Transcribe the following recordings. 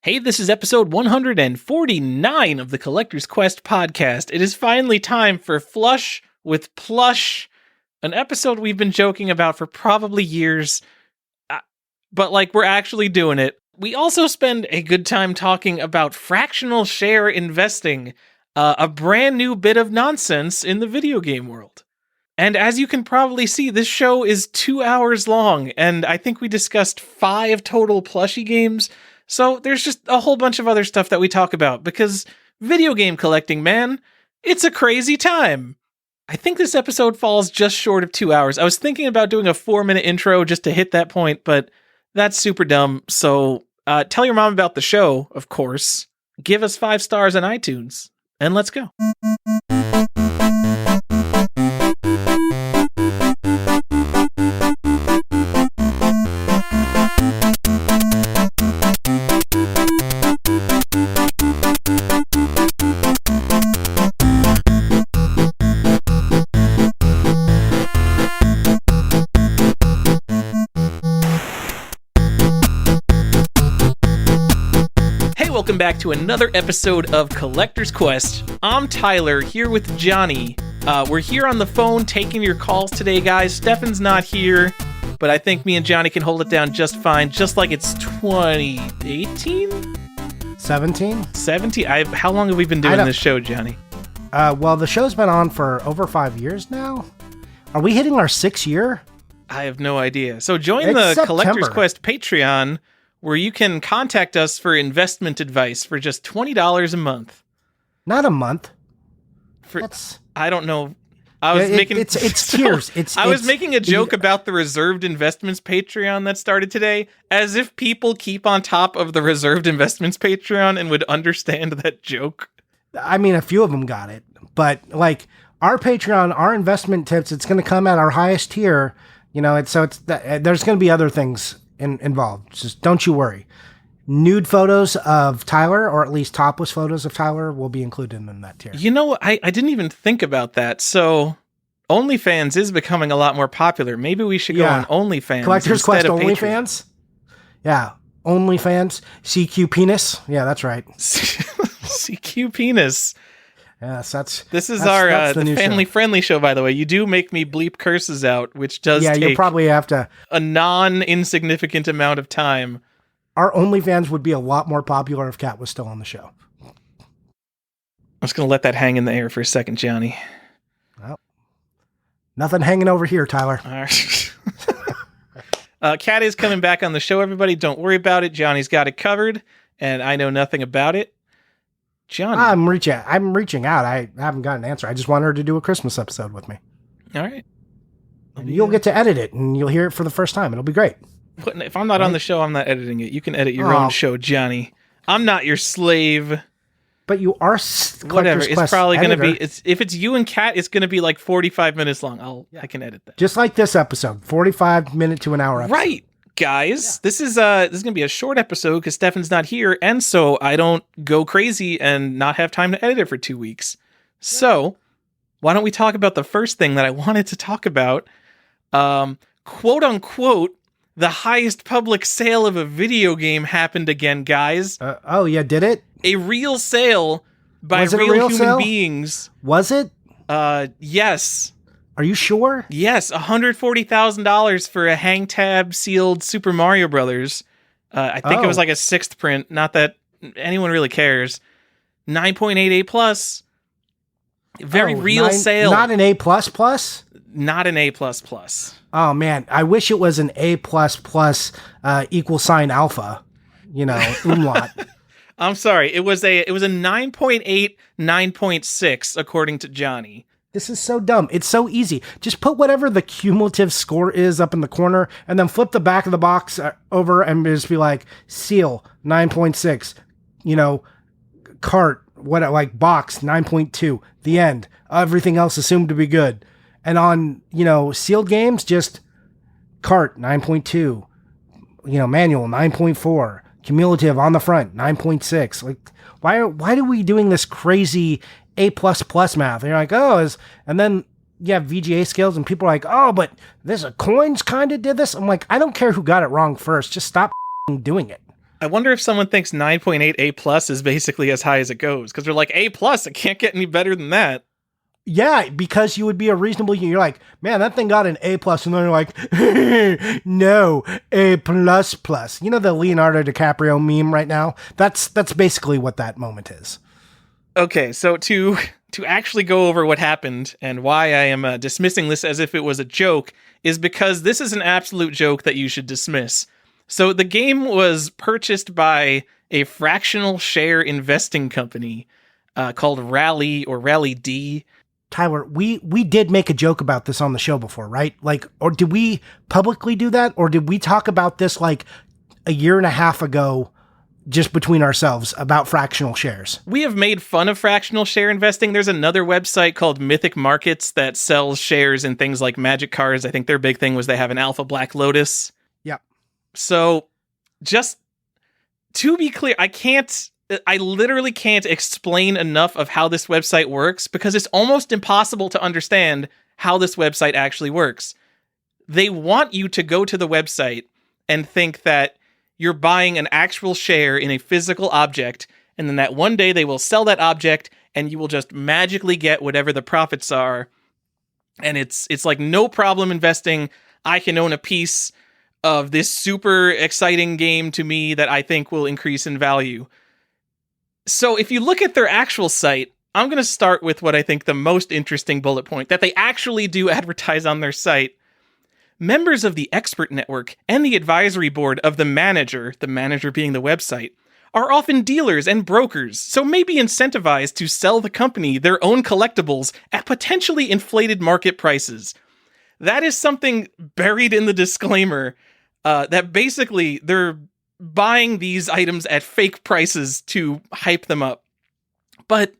Hey, this is episode 149 of the Collector's Quest podcast. It is finally time for Flush with Plush, an episode we've been joking about for probably years, but we're actually doing it. We also spend a good time talking about fractional share investing, a brand new bit of nonsense in the video game world. And as you can probably see, this show is 2 hours long, and I think we discussed 5 total plushie games. So there's just a whole bunch of other stuff that we talk about, because video game collecting, man, it's a crazy time. I think this episode falls just short of 2 hours. I was thinking about doing a 4-minute intro just to hit that point, but that's super dumb. So tell your mom about the show, of course. Give us 5 stars on iTunes, and let's go. Welcome back to another episode of Collector's Quest. I'm Tyler, here with Johnny. We're here on the phone taking your calls today, guys. Stefan's not here, but I think me and Johnny can hold it down just fine, just like it's 2018? 17? 17? How long have we been doing this show, Johnny? Well, the show's been on for over 5 years now. Are we hitting our 6th year? I have no idea. So join the Collector's Quest Patreon, where you can contact us for investment advice for just $20 a month. Not a month. I don't know. I was making it's tiers. I was making a joke about the reserved investments Patreon that started today, as if people keep on top of the reserved investments Patreon and would understand that joke. I mean, a few of them got it, but our Patreon, our investment tips, it's going to come at our highest tier. You know, there's going to be other things involved. Just don't you worry. Nude photos of Tyler, or at least topless photos of Tyler, will be included in that tier. You know, I didn't even think about that. So OnlyFans is becoming a lot more popular. Maybe we should go on OnlyFans. Collector's Quest OnlyFans? Yeah. OnlyFans. CQ Penis. Yeah, that's right. CQ Penis. Yes, this is our the family-friendly show, by the way. You do make me bleep curses out, which does take you'll probably have to a non-insignificant amount of time. Our OnlyFans would be a lot more popular if Kat was still on the show. I'm just going to let that hang in the air for a second, Johnny. Well, nothing hanging over here, Tyler. All right. Kat is coming back on the show, everybody. Don't worry about it. Johnny's got it covered, and I know nothing about it. Johnny. I'm reaching out. I haven't got an answer. I just want her to do a Christmas episode with me. All right. You'll get to edit it, and you'll hear it for the first time. It'll be great. If I'm not on the show, I'm not editing it. You can edit your own show, Johnny. I'm not your slave. But you are whatever. It's probably going to be. If it's you and Kat, it's going to be like 45 minutes long. I can edit that. Just like this episode, 45 minute to an hour episode. Right. Guys, this is going to be a short episode because Stefan's not here, and so I don't go crazy and not have time to edit it for 2 weeks. So, why don't we talk about the first thing that I wanted to talk about? Quote unquote, the highest public sale of a video game happened again, guys. Oh yeah, did it? A real sale by real human beings. Was it? Yes. Are you sure? Yes, $140,000 for a hang tab sealed Super Mario Brothers. I think it was like a 6th print. Not that anyone really cares. 9.88 plus. Very real sale. Not an A plus plus? Not an A plus plus. Oh man, I wish it was an A plus plus equal sign alpha. You know, umlaut. I'm sorry. It was a 9.8, 9.6 according to Johnny. This is so dumb. It's so easy. Just put whatever the cumulative score is up in the corner and then flip the back of the box over and just be like, seal, 9.6. You know, cart, box, 9.2. The end. Everything else assumed to be good. And on, sealed games, just cart, 9.2. Manual, 9.4. Cumulative on the front, 9.6. Why are we doing this crazy A++ math? And you're like, and then you have VGA scales and people are like, but this coins kind of did this. I'm like, I don't care who got it wrong first. Just stop doing it. I wonder if someone thinks 9.8 A plus is basically as high as it goes, because they're like, A plus, it can't get any better than that. Yeah, because you would be a reasonable, you're like, man, that thing got an A plus, and then you're like, no, A plus plus. You know the Leonardo DiCaprio meme right now? That's basically what that moment is. Okay, so to actually go over what happened and why I am dismissing this as if it was a joke is because this is an absolute joke that you should dismiss. So the game was purchased by a fractional share investing company called Rally or Rally D. Tyler, we did make a joke about this on the show before, right? Like, or did we publicly do that? Or did we talk about this like a year and a half ago just between ourselves about fractional shares? We have made fun of fractional share investing. There's another website called Mythic Markets that sells shares in things like Magic cards. I think their big thing was they have an Alpha Black Lotus. Yep. So just to be clear, I literally can't explain enough of how this website works because it's almost impossible to understand how this website actually works. They want you to go to the website and think that you're buying an actual share in a physical object, and then that one day they will sell that object and you will just magically get whatever the profits are. And it's like no problem investing. I can own a piece of this super exciting game to me that I think will increase in value. So if you look at their actual site, I'm going to start with what I think the most interesting bullet point, that they actually do advertise on their site. Members of the expert network and the advisory board of the manager being the website, are often dealers and brokers, so may be incentivized to sell the company their own collectibles at potentially inflated market prices. That is something buried in the disclaimer that basically they're buying these items at fake prices to hype them up. But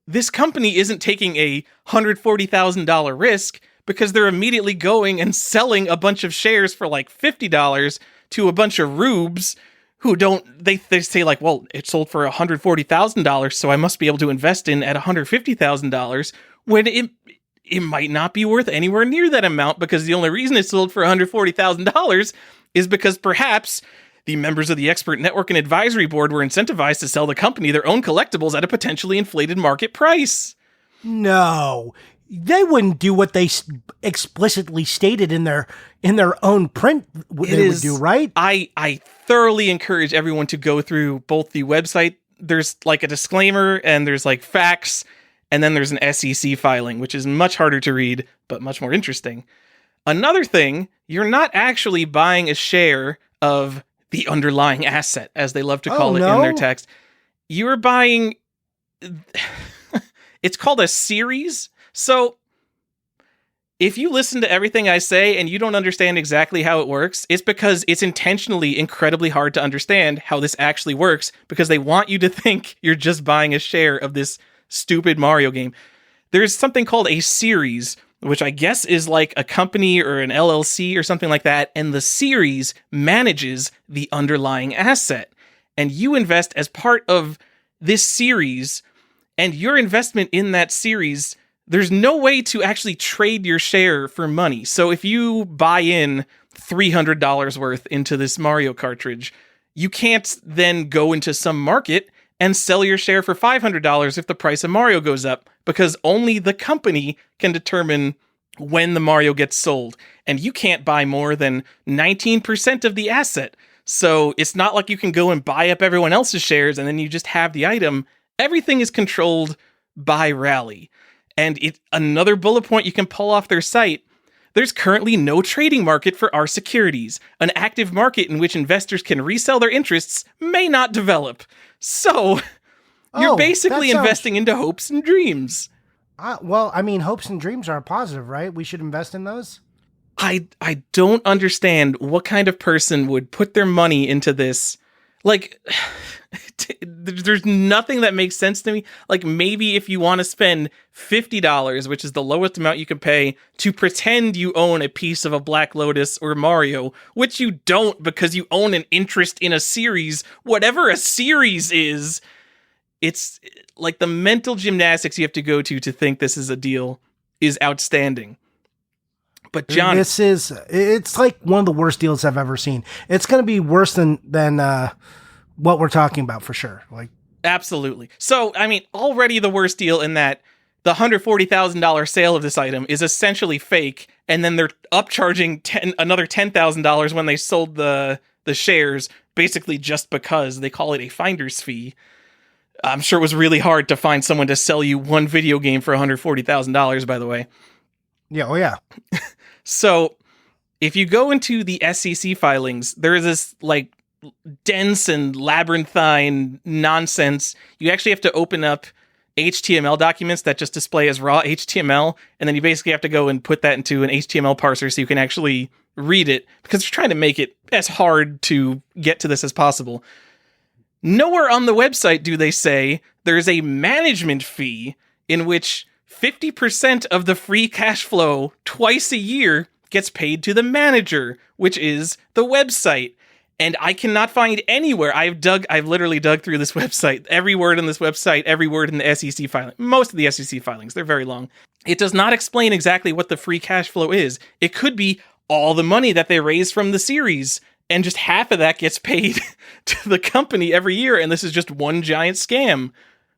this company isn't taking a $140,000 risk because they're immediately going and selling a bunch of shares for like $50 to a bunch of rubes who they say like, well, it sold for $140,000, so I must be able to invest in at $150,000 when it might not be worth anywhere near that amount because the only reason it sold for $140,000 is because perhaps the members of the expert network and advisory board were incentivized to sell the company their own collectibles at a potentially inflated market price. No, they wouldn't do what they explicitly stated in their own print. Would do, right? I thoroughly encourage everyone to go through both the website. There's like a disclaimer and there's like facts, and then there's an SEC filing, which is much harder to read, but much more interesting. Another thing, you're not actually buying a share of the underlying asset, as they love to call it in their text. You're buying... It's called a series. So if you listen to everything I say and you don't understand exactly how it works, it's because it's intentionally incredibly hard to understand how this actually works because they want you to think you're just buying a share of this stupid Mario game. There's something called a series, which I guess is like a company or an LLC or something like that, and the series manages the underlying asset. And you invest as part of this series, and your investment in that series, there's no way to actually trade your share for money. So if you buy in $300 worth into this Mario cartridge, you can't then go into some market and sell your share for $500 if the price of Mario goes up, because only the company can determine when the Mario gets sold. And you can't buy more than 19% of the asset. So it's not like you can go and buy up everyone else's shares and then you just have the item. Everything is controlled by Rally. And another bullet point you can pull off their site, there's currently no trading market for our securities. An active market in which investors can resell their interests may not develop. So you're basically investing into hopes and dreams. Well, I mean, hopes and dreams are a positive, right? We should invest in those. I don't understand what kind of person would put their money into this. Like, there's nothing that makes sense to me. Like, maybe if you want to spend $50, which is the lowest amount you can pay, to pretend you own a piece of a Black Lotus or Mario, which you don't because you own an interest in a series, whatever a series is, it's like the mental gymnastics you have to go to think this is a deal is outstanding. But John, it's like one of the worst deals I've ever seen. It's going to be worse than what we're talking about for sure. Like, absolutely. So, I mean, already the worst deal in that the $140,000 sale of this item is essentially fake, and then they're upcharging another $10,000 when they sold the shares, basically just because they call it a finder's fee. I'm sure it was really hard to find someone to sell you one video game for $140,000, by the way. Yeah, oh yeah. So, if you go into the SEC filings, there is this, like, dense and labyrinthine nonsense. You actually have to open up HTML documents that just display as raw HTML, and then you basically have to go and put that into an HTML parser so you can actually read it, because they're trying to make it as hard to get to this as possible. Nowhere on the website do they say there's a management fee in which 50% of the free cash flow twice a year gets paid to the manager, which is the website. And I cannot find anywhere. I've literally dug through this website, every word in this website, every word in the SEC filing, most of the SEC filings, they're very long. It does not explain exactly what the free cash flow is. It could be all the money that they raise from the series, and just half of that gets paid to the company every year, and this is just one giant scam.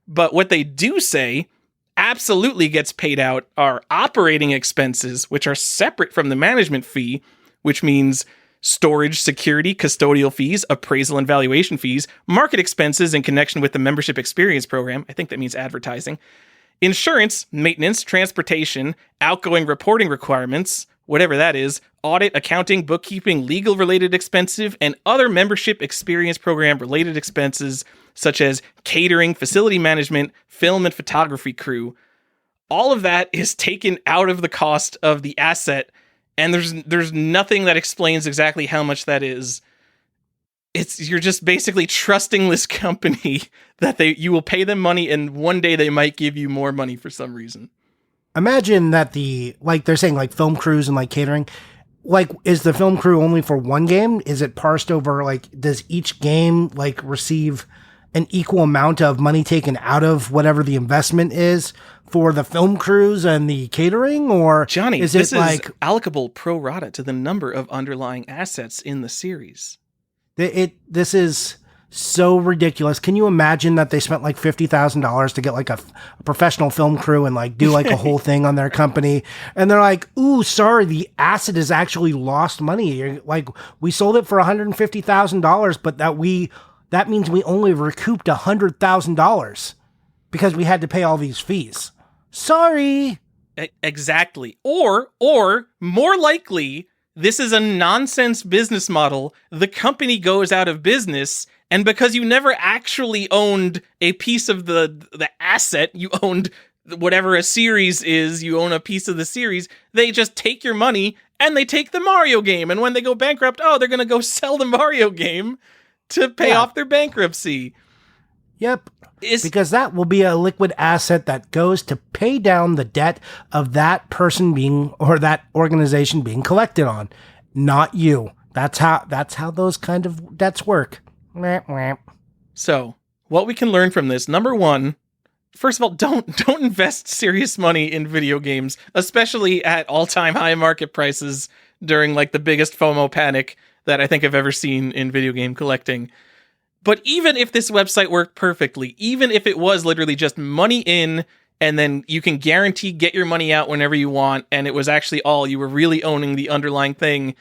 But what they do say absolutely gets paid out are operating expenses, which are separate from the management fee, which means storage, security, custodial fees, appraisal and valuation fees, market expenses in connection with the membership experience program. I think that means advertising. Insurance, maintenance, transportation, outgoing reporting requirements, whatever that is, audit, accounting, bookkeeping, legal-related expenses, and other membership experience program-related expenses, such as catering, facility management, film and photography crew. All of that is taken out of the cost of the asset, and there's nothing that explains exactly how much that is. You're just basically trusting this company that you will pay them money, and one day they might give you more money for some reason. Imagine that they're saying like film crews and like catering, like, is the film crew only for one game? Is it parsed over, like, does each game like receive an equal amount of money taken out of whatever the investment is for the film crews and the catering? Or Johnny, is this it like allocable pro rata to the number of underlying assets in the series? This is so ridiculous. Can you imagine that they spent like $50,000 to get like a professional film crew and like do like a whole thing on their company, and they're like, "Ooh, sorry, the asset has actually lost money. Like, we sold it for $150,000, but that means we only recouped $100,000 because we had to pay all these fees. Sorry." Exactly. Or more likely, this is a nonsense business model. The company goes out of business, and because you never actually owned a piece of the asset, you owned whatever a series is, you own a piece of the series, they just take your money and they take the Mario game. And when they go bankrupt, they're going to go sell the Mario game to pay off their bankruptcy. Yep. Because that will be a liquid asset that goes to pay down the debt of that person being, or that organization being collected on, not you. That's how those kind of debts work. So, what we can learn from this, number one, first of all, don't invest serious money in video games, especially at all-time high market prices during like the biggest FOMO panic that I think I've ever seen in video game collecting. But even if this website worked perfectly, even if it was literally just money in, and then you can guarantee get your money out whenever you want, and it was actually you were really owning the underlying thing,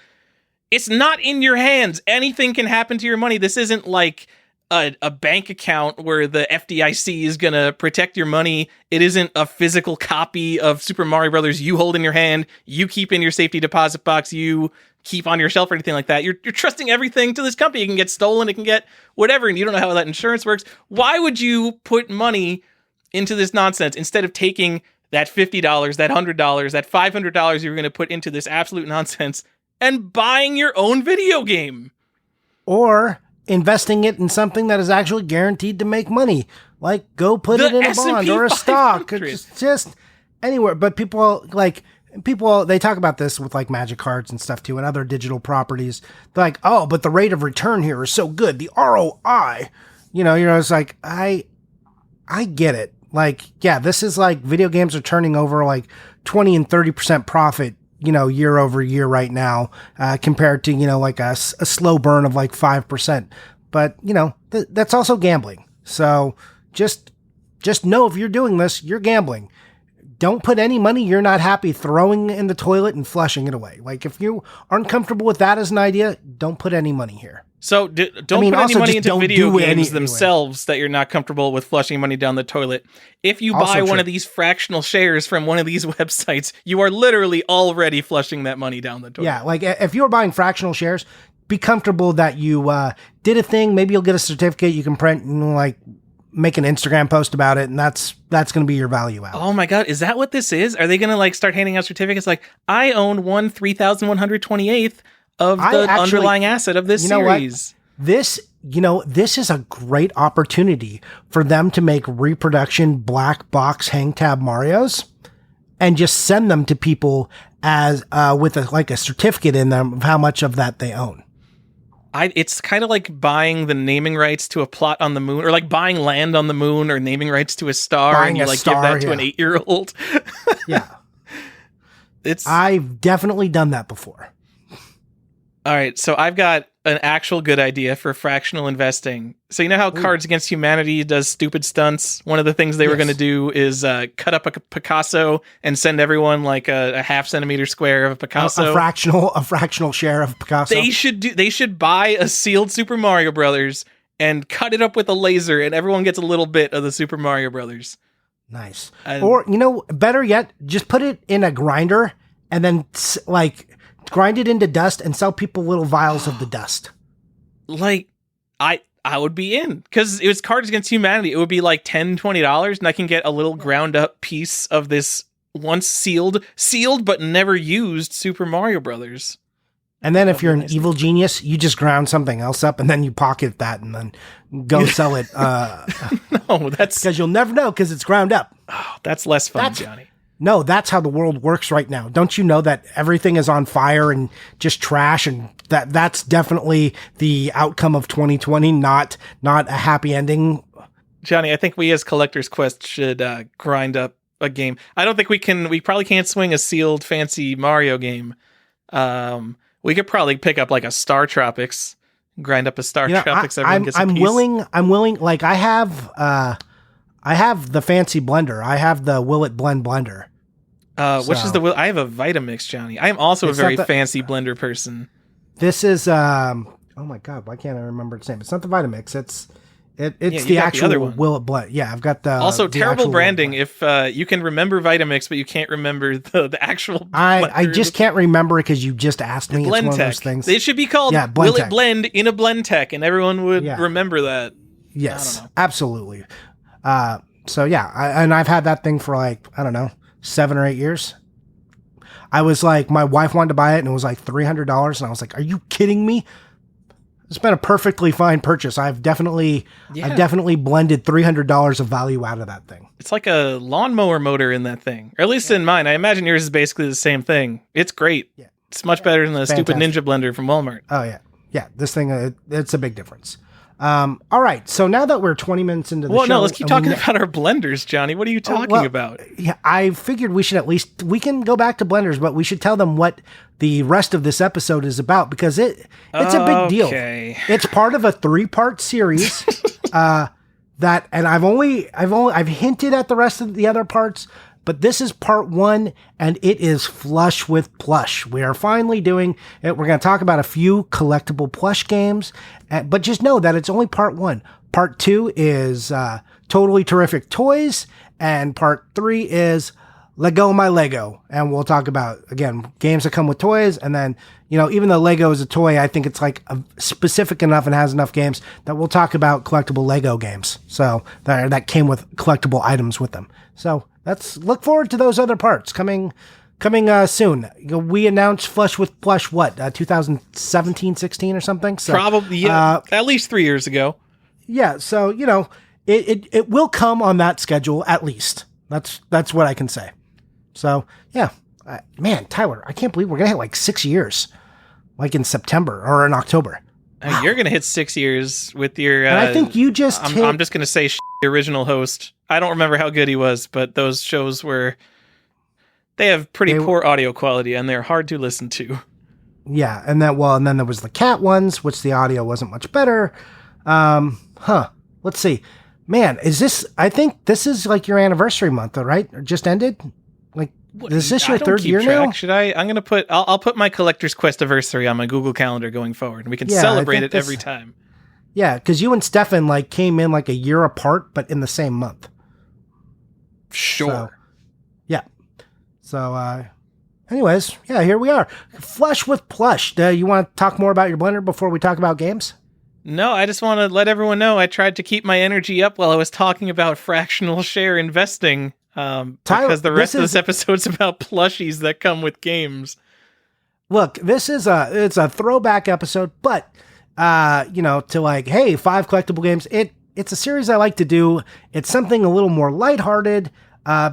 it's not in your hands. Anything can happen to your money. This isn't like a bank account where the FDIC is going to protect your money. It isn't a physical copy of Super Mario Brothers you hold in your hand, you keep in your safety deposit box, you keep on your shelf or anything like that. You're trusting everything to this company. It can get stolen, it can get whatever, and you don't know how that insurance works. Why would you put money into this nonsense instead of taking that $50, that $100, that $500 you're going to put into this absolute nonsense and buying your own video game? Or investing it in something that is actually guaranteed to make money. Like, go put it in a bond or a stock. It's just anywhere. But people, they talk about this with like Magic cards and stuff too, and other digital properties. They're like, oh, but the rate of return here is so good. The ROI, it's like, I get it. Like, yeah, this is like video games are turning over like 20 and 30% profit, year over year right now, compared to, like a slow burn of like 5%. but that's also gambling. So just know if you're doing this, you're gambling. Don't put any money you're not happy throwing in the toilet and flushing it away. Like, if you aren't comfortable with that as an idea, don't put any money here. So don't put any money into video games themselves that you're not comfortable with flushing money down the toilet. If you buy one of these fractional shares from one of these websites, you are literally already flushing that money down the toilet. Yeah, like if you're buying fractional shares, be comfortable that you did a thing. Maybe you'll get a certificate you can print and make an Instagram post about it, and that's going to be your value out. Oh my God, is that what this is? Are they going to start handing out certificates like, I own 3,128th of the underlying asset of this series? This is a great opportunity for them to make reproduction black box hang tab Marios and just send them to people as with a certificate in them of how much of that they own. It's kind of like buying the naming rights to a plot on the moon, or like buying land on the moon, or naming rights to a star, and you give that to an 8-year-old. Yeah. I've definitely done that before. All right, so I've got an actual good idea for fractional investing. So you know how Cards Against Humanity does stupid stunts? One of the things they were going to do is cut up a Picasso and send everyone a half centimeter square of a Picasso. A fractional share of Picasso. They should buy a sealed Super Mario Brothers and cut it up with a laser, and everyone gets a little bit of the Super Mario Brothers. Nice. Or better yet, just put it in a grinder and then grind it into dust and sell people little vials of the dust. I would be in, because it was Cards Against Humanity. It would be $10, $20, and I can get a little ground up piece of this once sealed but never used Super Mario Brothers. And then if you're an evil genius, you just ground something else up and then you pocket that and then go sell it. No, that's because you'll never know because it's ground up. Oh, that's less fun, Johnny. No, that's how the world works right now. Don't you know that everything is on fire and just trash, and that's definitely the outcome of 2020, not a happy ending? Johnny, I think we as Collector's Quest should grind up a game. I don't think we probably can't swing a sealed fancy Mario game. We could probably pick up a Star Tropics, grind up a Star Tropics. Everyone gets a piece. I'm willing. I have the fancy blender. I have the Will It Blend blender. Which is I have a Vitamix, Johnny. I am also a very fancy blender person. This is oh my God, why can't I remember its name? It's not the Vitamix. It's the actual Will It Blend. Yeah, I've got the also terrible branding. If you can remember Vitamix, but you can't remember the actual. I just can't remember it because you just asked me. It's one of those things. It should be called Will It Blend in a Blend Tech, and everyone would remember that. Yes, absolutely. So yeah, and I've had that thing for 7 or 8 years. I was my wife wanted to buy it and it was $300, and I was like, are you kidding me? It's been a perfectly fine purchase. I've definitely blended $300 of value out of that thing. It's like a lawnmower motor in that thing, or at least in mine. I imagine yours is basically the same thing. It's great. Yeah. It's much better than the stupid Ninja blender from Walmart. Oh yeah. Yeah. This thing, it's a big difference. All right. So now that we're 20 minutes into the show. Well, no, let's keep talking about our blenders, Johnny. What are you talking about? Yeah, I figured we can go back to blenders, but we should tell them what the rest of this episode is about, because it's a big deal. It's part of a 3-part series and I've hinted at the rest of the other parts, but this is part 1, and it is Flush with Plush. We are finally doing it. We're going to talk about a few collectible plush games, but just know that it's only part 1. Part 2 is Totally Terrific Toys, and part 3 is Lego My Lego. And we'll talk about, again, games that come with toys, and then, even though Lego is a toy, I think it's specific enough and has enough games that we'll talk about collectible Lego games. So that came with collectible items with them. So let's look forward to those other parts coming soon. We announced Flush with Plush, 2017, 16 or something? So, probably, at least 3 years ago. Yeah, so, it will come on that schedule, at least. That's what I can say. So, yeah. Man, Tyler, I can't believe we're going to hit 6 years, in September or in October. Wow. You're going to hit 6 years with your... and I think you just I'm just going to say the original host. I don't remember how good he was, but those shows they have pretty poor audio quality, and they're hard to listen to. Yeah, and then there was the cat ones, which the audio wasn't much better. Let's see. Man, I think this is like your anniversary month, though, right? Or just ended? Like, is this your third year now? Should I? I'm going to put, I'll put my Collector's Quest anniversary on my Google Calendar going forward, and we can celebrate it every time. Yeah, because you and Stefan like came in like a year apart, but in the same month. Sure. So, yeah. So, anyways, yeah, here we are. Flush with Plush. You want to talk more about your blender before we talk about games? No, I just want to let everyone know I tried to keep my energy up while I was talking about fractional share investing. Because the rest of this episode's about plushies that come with games. Look, it's a throwback episode, but to like, hey, 5 collectible games. It's a series I like to do. It's something a little more lighthearted,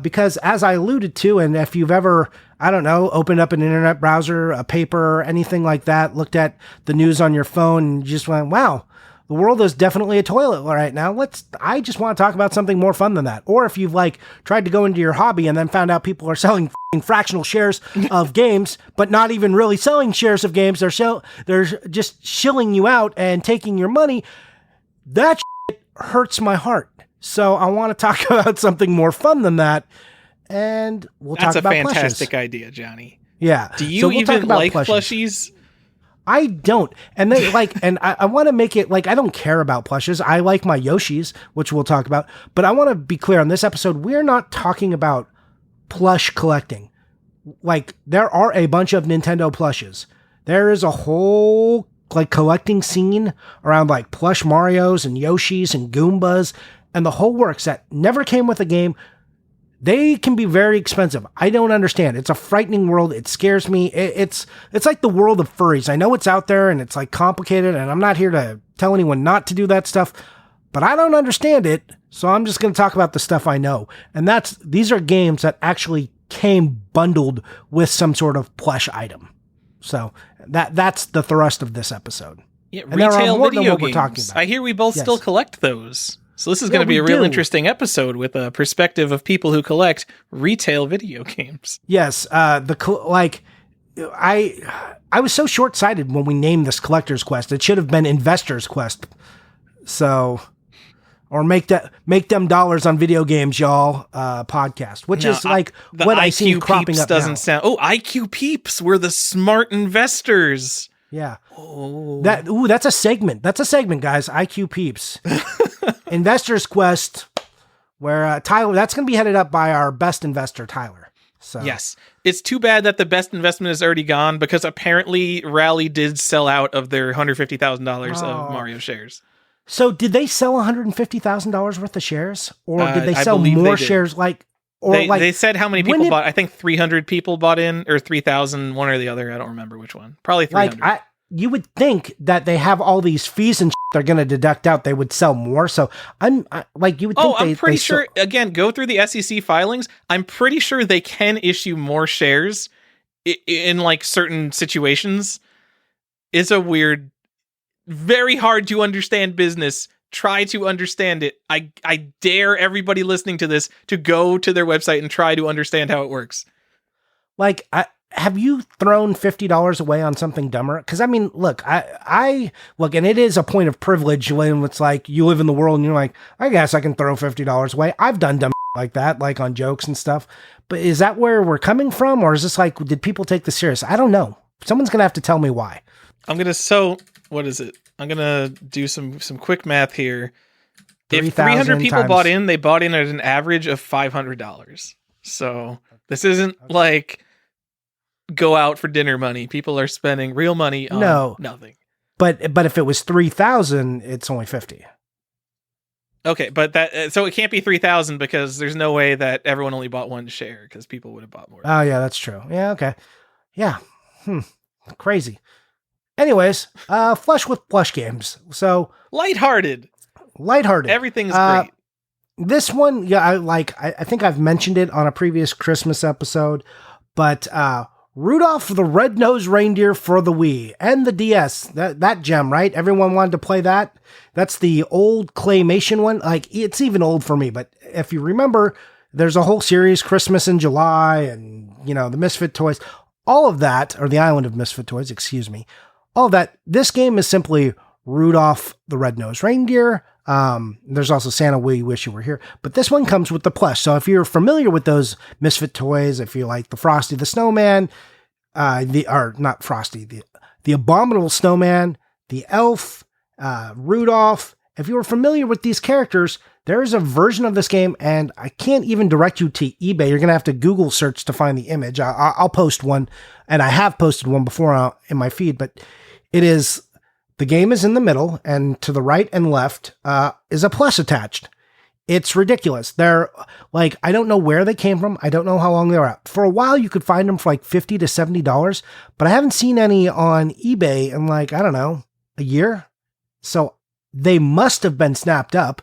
because as I alluded to, and if you've ever, I don't know, opened up an internet browser, a paper, anything like that, looked at the news on your phone and just went, wow, the world is definitely a toilet right now. I just want to talk about something more fun than that. Or if you've like tried to go into your hobby and then found out people are selling fractional shares of games, but not even really selling shares of games. They're just shilling you out and taking your money. That hurts my heart. So I want to talk about something more fun than that. And we'll talk about plushies. That's a fantastic idea, Johnny. Yeah. Do you even like plushies? I don't. And they and I want to make it like, I don't care about plushes. I like my Yoshis, which we'll talk about. But I want to be clear on this episode, we're not talking about plush collecting. Like, there are a bunch of Nintendo plushes. There is a whole like collecting scene around like plush Marios and Yoshis and Goombas and the whole works that never came with a game. They can be very expensive. I don't understand. It's a frightening world. It scares me. It's like the world of furries. I know it's out there and it's like complicated, and I'm not here to tell anyone not to do that stuff, but I don't understand it. So I'm just going to talk about the stuff I know. And these are games that actually came bundled with some sort of plush item. So that's the thrust of this episode. Yeah, retail video games. I hear we both still collect those. So this is going to be a real interesting episode with a perspective of people who collect retail video games. Yes, I was so short-sighted when we named this Collector's Quest. It should have been Investor's Quest. So, or make them dollars on video games, y'all. Podcast, which is like what I see cropping up doesn't now. Sound. Oh, IQ Peeps. We're the smart investors. Yeah. Oh. That's a segment. That's a segment, guys. IQ Peeps. Investor's Quest, where Tyler, that's going to be headed up by our best investor, Tyler. So yes. It's too bad that the best investment is already gone, because apparently Rally did sell out of their $150,000 of Mario shares. So did they sell $150,000 worth of shares? Or did they sell more shares? They said how many people bought. I think 300 people bought in, or 3,000, one or the other. I don't remember which one. Probably 300. You would think that they have all these fees and they're going to deduct out. They would sell more. So you would think. I'm pretty sure. Again, go through the SEC filings. I'm pretty sure they can issue more shares in like certain situations. It's a weird, very hard to understand business. Try to understand it. I dare everybody listening to this to go to their website and try to understand how it works. Have you thrown $50 away on something dumber? Because I mean, look, I look, and it is a point of privilege when it's like you live in the world and you're like, I guess I can throw $50 away. I've done dumb like that, like on jokes and stuff. But is that where we're coming from, or is this like, did people take this serious? I don't know. Someone's gonna have to tell me why. What is it? I'm gonna do some quick math here. If 300 people bought in, they bought in at an average of $500. So this isn't like go out for dinner money. People are spending real money on nothing. But if it was 3,000, it's only 50. Okay, but so it can't be 3,000 because there's no way that everyone only bought one share, because people would have bought more. Oh yeah, that's true. Yeah, okay. Yeah. Crazy. Anyways, Flush with Plush games. So lighthearted. Everything's great. This one, yeah, I think I've mentioned it on a previous Christmas episode, but Rudolph the Red-Nosed Reindeer for the Wii and the DS. That gem, right? Everyone wanted to play that. That's the old claymation one. Like, it's even old for me, but if you remember, there's a whole series, Christmas in July, and, the Misfit Toys, all of that, or the Island of Misfit Toys, excuse me, all of that. This game is simply Rudolph the Red-Nosed Reindeer. There's also Santa, We Wish You Were Here. But this one comes with the plush. So if you're familiar with those Misfit toys, if you like the Frosty the Snowman, not Frosty, the Abominable Snowman, the Elf, Rudolph, if you were familiar with these characters, there is a version of this game, and I can't even direct you to eBay. You're going to have to Google search to find the image. I'll post one, and I have posted one before in my feed, but the game is in the middle, and to the right and left is a plush attached. It's ridiculous. They're like, I don't know where they came from. I don't know how long they were out. For a while, you could find them for like $50 to $70, but I haven't seen any on eBay in like, I don't know, a year. So they must have been snapped up.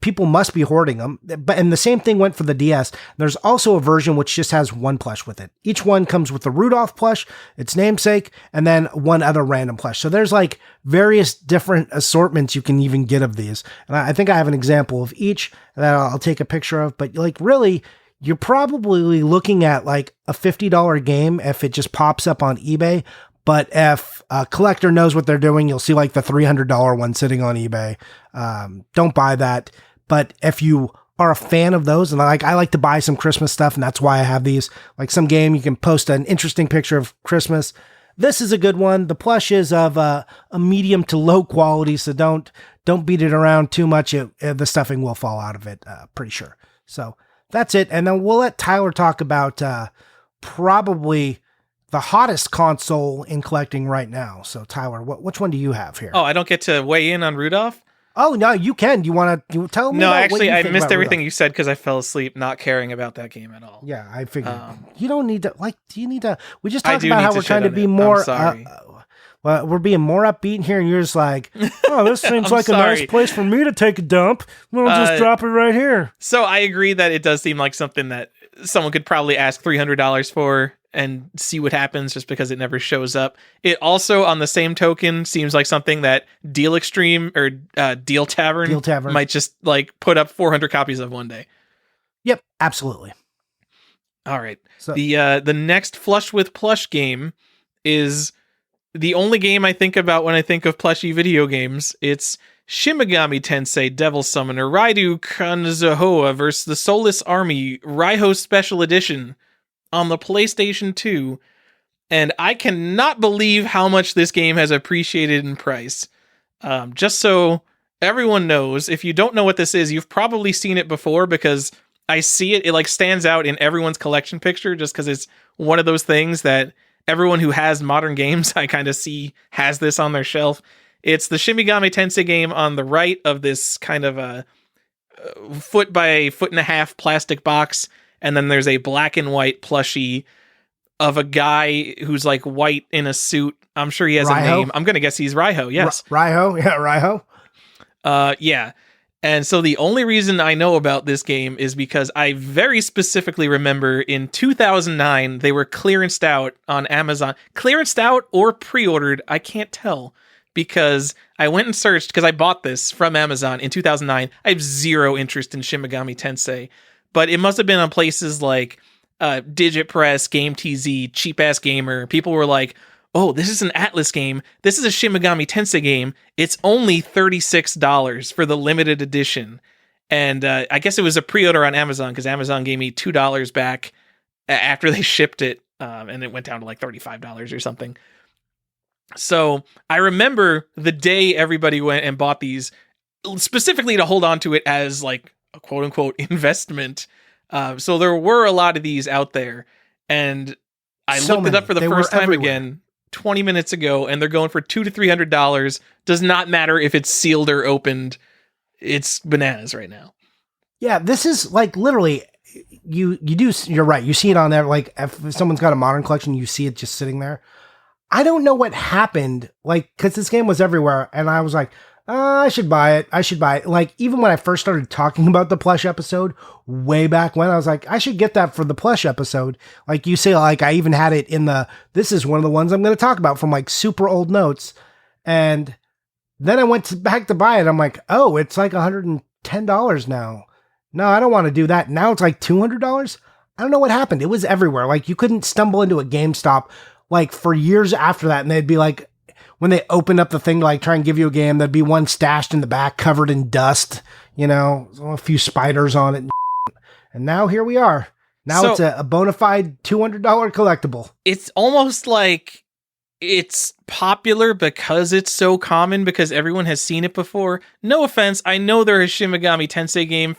People must be hoarding them. And the same thing went for the DS. There's also a version which just has one plush with it. Each one comes with the Rudolph plush, its namesake, and then one other random plush. So there's like various different assortments you can even get of these. And I think I have an example of each that I'll take a picture of. But like really, you're probably looking at like a $50 game if it just pops up on eBay. But if a collector knows what they're doing, you'll see like the $300 one sitting on eBay. Don't buy that. But if you are a fan of those, and I like to buy some Christmas stuff, and that's why I have these. Like some game, you can post an interesting picture of Christmas. This is a good one. The plush is of a medium to low quality, so don't beat it around too much. The stuffing will fall out of it, pretty sure. So that's it. And then we'll let Tyler talk about probably the hottest console in collecting right now. So Tyler, which one do you have here? Oh, I don't get to weigh in on Rudolph? Oh, no, you can. You tell me? No, about actually, I missed everything Rudolph. you said because I fell asleep not caring about that game at all. Yeah, I figured. You don't need to, do you need to, we just talked do about need how to we're trying to shit be on it. more, I'm sorry. well, we're being more upbeat here, and you're just like, oh, this seems I'm like a nice sorry. place for me to take a dump. We'll just drop it right here. So I agree that it does seem like something that someone could probably ask $300 for and see what happens just because it never shows up. It also, on the same token, seems like something that Deal Extreme or Deal Tavern might just like put up 400 copies of one day. Yep, absolutely. All right. So, The next Flush with Plush game is the only game I think about when I think of plushy video games. It's Shimigami Tensei Devil Summoner Raidu Kanzahoa vs. the Soulless Army Raiho Special Edition on the PlayStation 2. And I cannot believe how much this game has appreciated in price. Just so everyone knows, if you don't know what this is, you've probably seen it before because I see it. It like stands out in everyone's collection picture just because it's one of those things that everyone who has modern games I kind of see has this on their shelf. It's the Shimigami Tensei game on the right of this kind of a foot by a foot and a half plastic box. And then there's a black and white plushie of a guy who's like white in a suit. I'm sure he has a name. I'm going to guess he's Raiho. Yes. Raiho. Yeah, Raiho. Yeah. And so the only reason I know about this game is because I very specifically remember in 2009, they were clearanced out on Amazon. Clearanced out or pre-ordered, I can't tell. Because I went and searched, because I bought this from Amazon in 2009. I have zero interest in Shimigami Tensei. But it must have been on places like Digit Press, Game TZ, Cheap Ass Gamer. People were like, oh, this is an Atlas game. This is a Shimigami Tensei game. It's only $36 for the limited edition. And I guess it was a pre-order on Amazon because Amazon gave me $2 back after they shipped it. And it went down to like $35 or something. So I remember the day everybody went and bought these specifically to hold on to it as like a quote unquote investment. So there were a lot of these out there, and I looked it up for the first time again 20 minutes ago, and they're going for $200 to $300. Does not matter if it's sealed or opened. It's bananas right now. Yeah, this is like literally you're right. You see it on there. Like if someone's got a modern collection, you see it just sitting there. I don't know what happened. Like, cause this game was everywhere and I was like, I should buy it. Like, even when I first started talking about the Plush episode way back when, I was like, I should get that for the Plush episode. Like you say, like I even had it in this is one of the ones I'm going to talk about from like super old notes. And then I went back to buy it. I'm like, oh, it's like $110 now. No, I don't want to do that. Now it's like $200. I don't know what happened. It was everywhere. Like you couldn't stumble into a GameStop like for years after that. And they'd be like, when they opened up the thing to like try and give you a game, there'd be one stashed in the back covered in dust, you know, a few spiders on it. And now here we are. Now it's a bona fide $200 collectible. It's almost like it's popular because it's so common, because everyone has seen it before. No offense, I know there are Shin Megami Tensei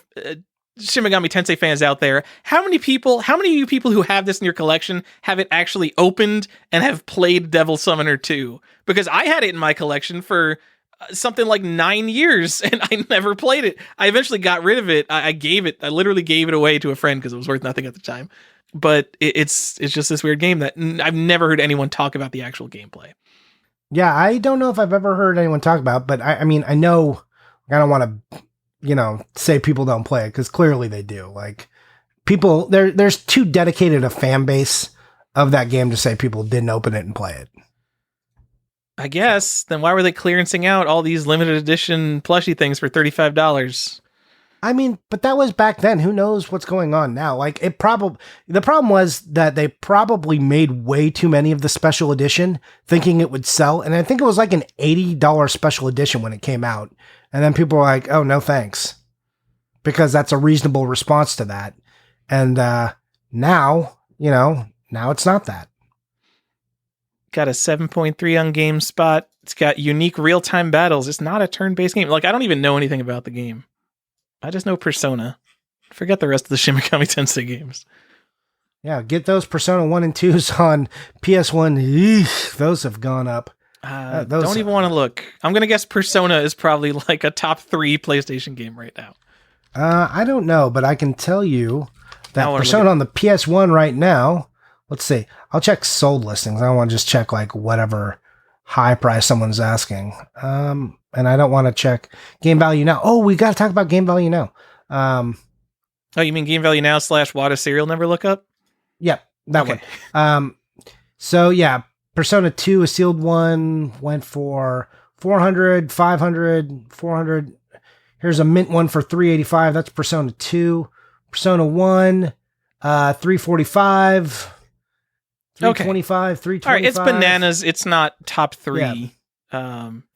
fans out there. How many of you people who have this in your collection have it actually opened and have played Devil Summoner 2? Because I had it in my collection for something like 9 years and I never played it. I eventually got rid of it. I literally gave it away to a friend because it was worth nothing at the time. But it's just this weird game that I've never heard anyone talk about the actual gameplay. Yeah, I don't know if I've ever heard anyone talk about it, but I mean, I know I don't want to, you know, say people don't play it, because clearly they do. Like, people, there's too dedicated a fan base of that game to say people didn't open it and play it. I guess. Then why were they clearancing out all these limited edition plushie things for $35? I mean, but that was back then. Who knows what's going on now? Like, the problem was that they probably made way too many of the special edition thinking it would sell. And I think it was like an $80 special edition when it came out. And then people were like, oh, no, thanks. Because that's a reasonable response to that. And now it's not that. Got a 7.3 on GameSpot. It's got unique real-time battles. It's not a turn-based game. Like, I don't even know anything about the game. I just know Persona. Forget the rest of the Shin Megami Tensei games. Yeah, get those Persona 1 and 2s on PS1. Eesh, those have gone up. Don't even want to look. I'm going to guess Persona is probably like a top 3 PlayStation game right now. I don't know, but I can tell you that Persona on the PS1 right now, let's see. I'll check sold listings. I don't want to just check like whatever high price someone's asking. And I don't want to check game value now. Oh, we got to talk about game value now. Oh, you mean game value now / Wada Serial Never Look Up? Yep, that one. So yeah, Persona 2, a sealed one, went for 400, 500, 400. Here's a mint one for 385. That's Persona 2. Persona 1, 345. 325, 325. All right, it's bananas. It's not top 3. Yeah.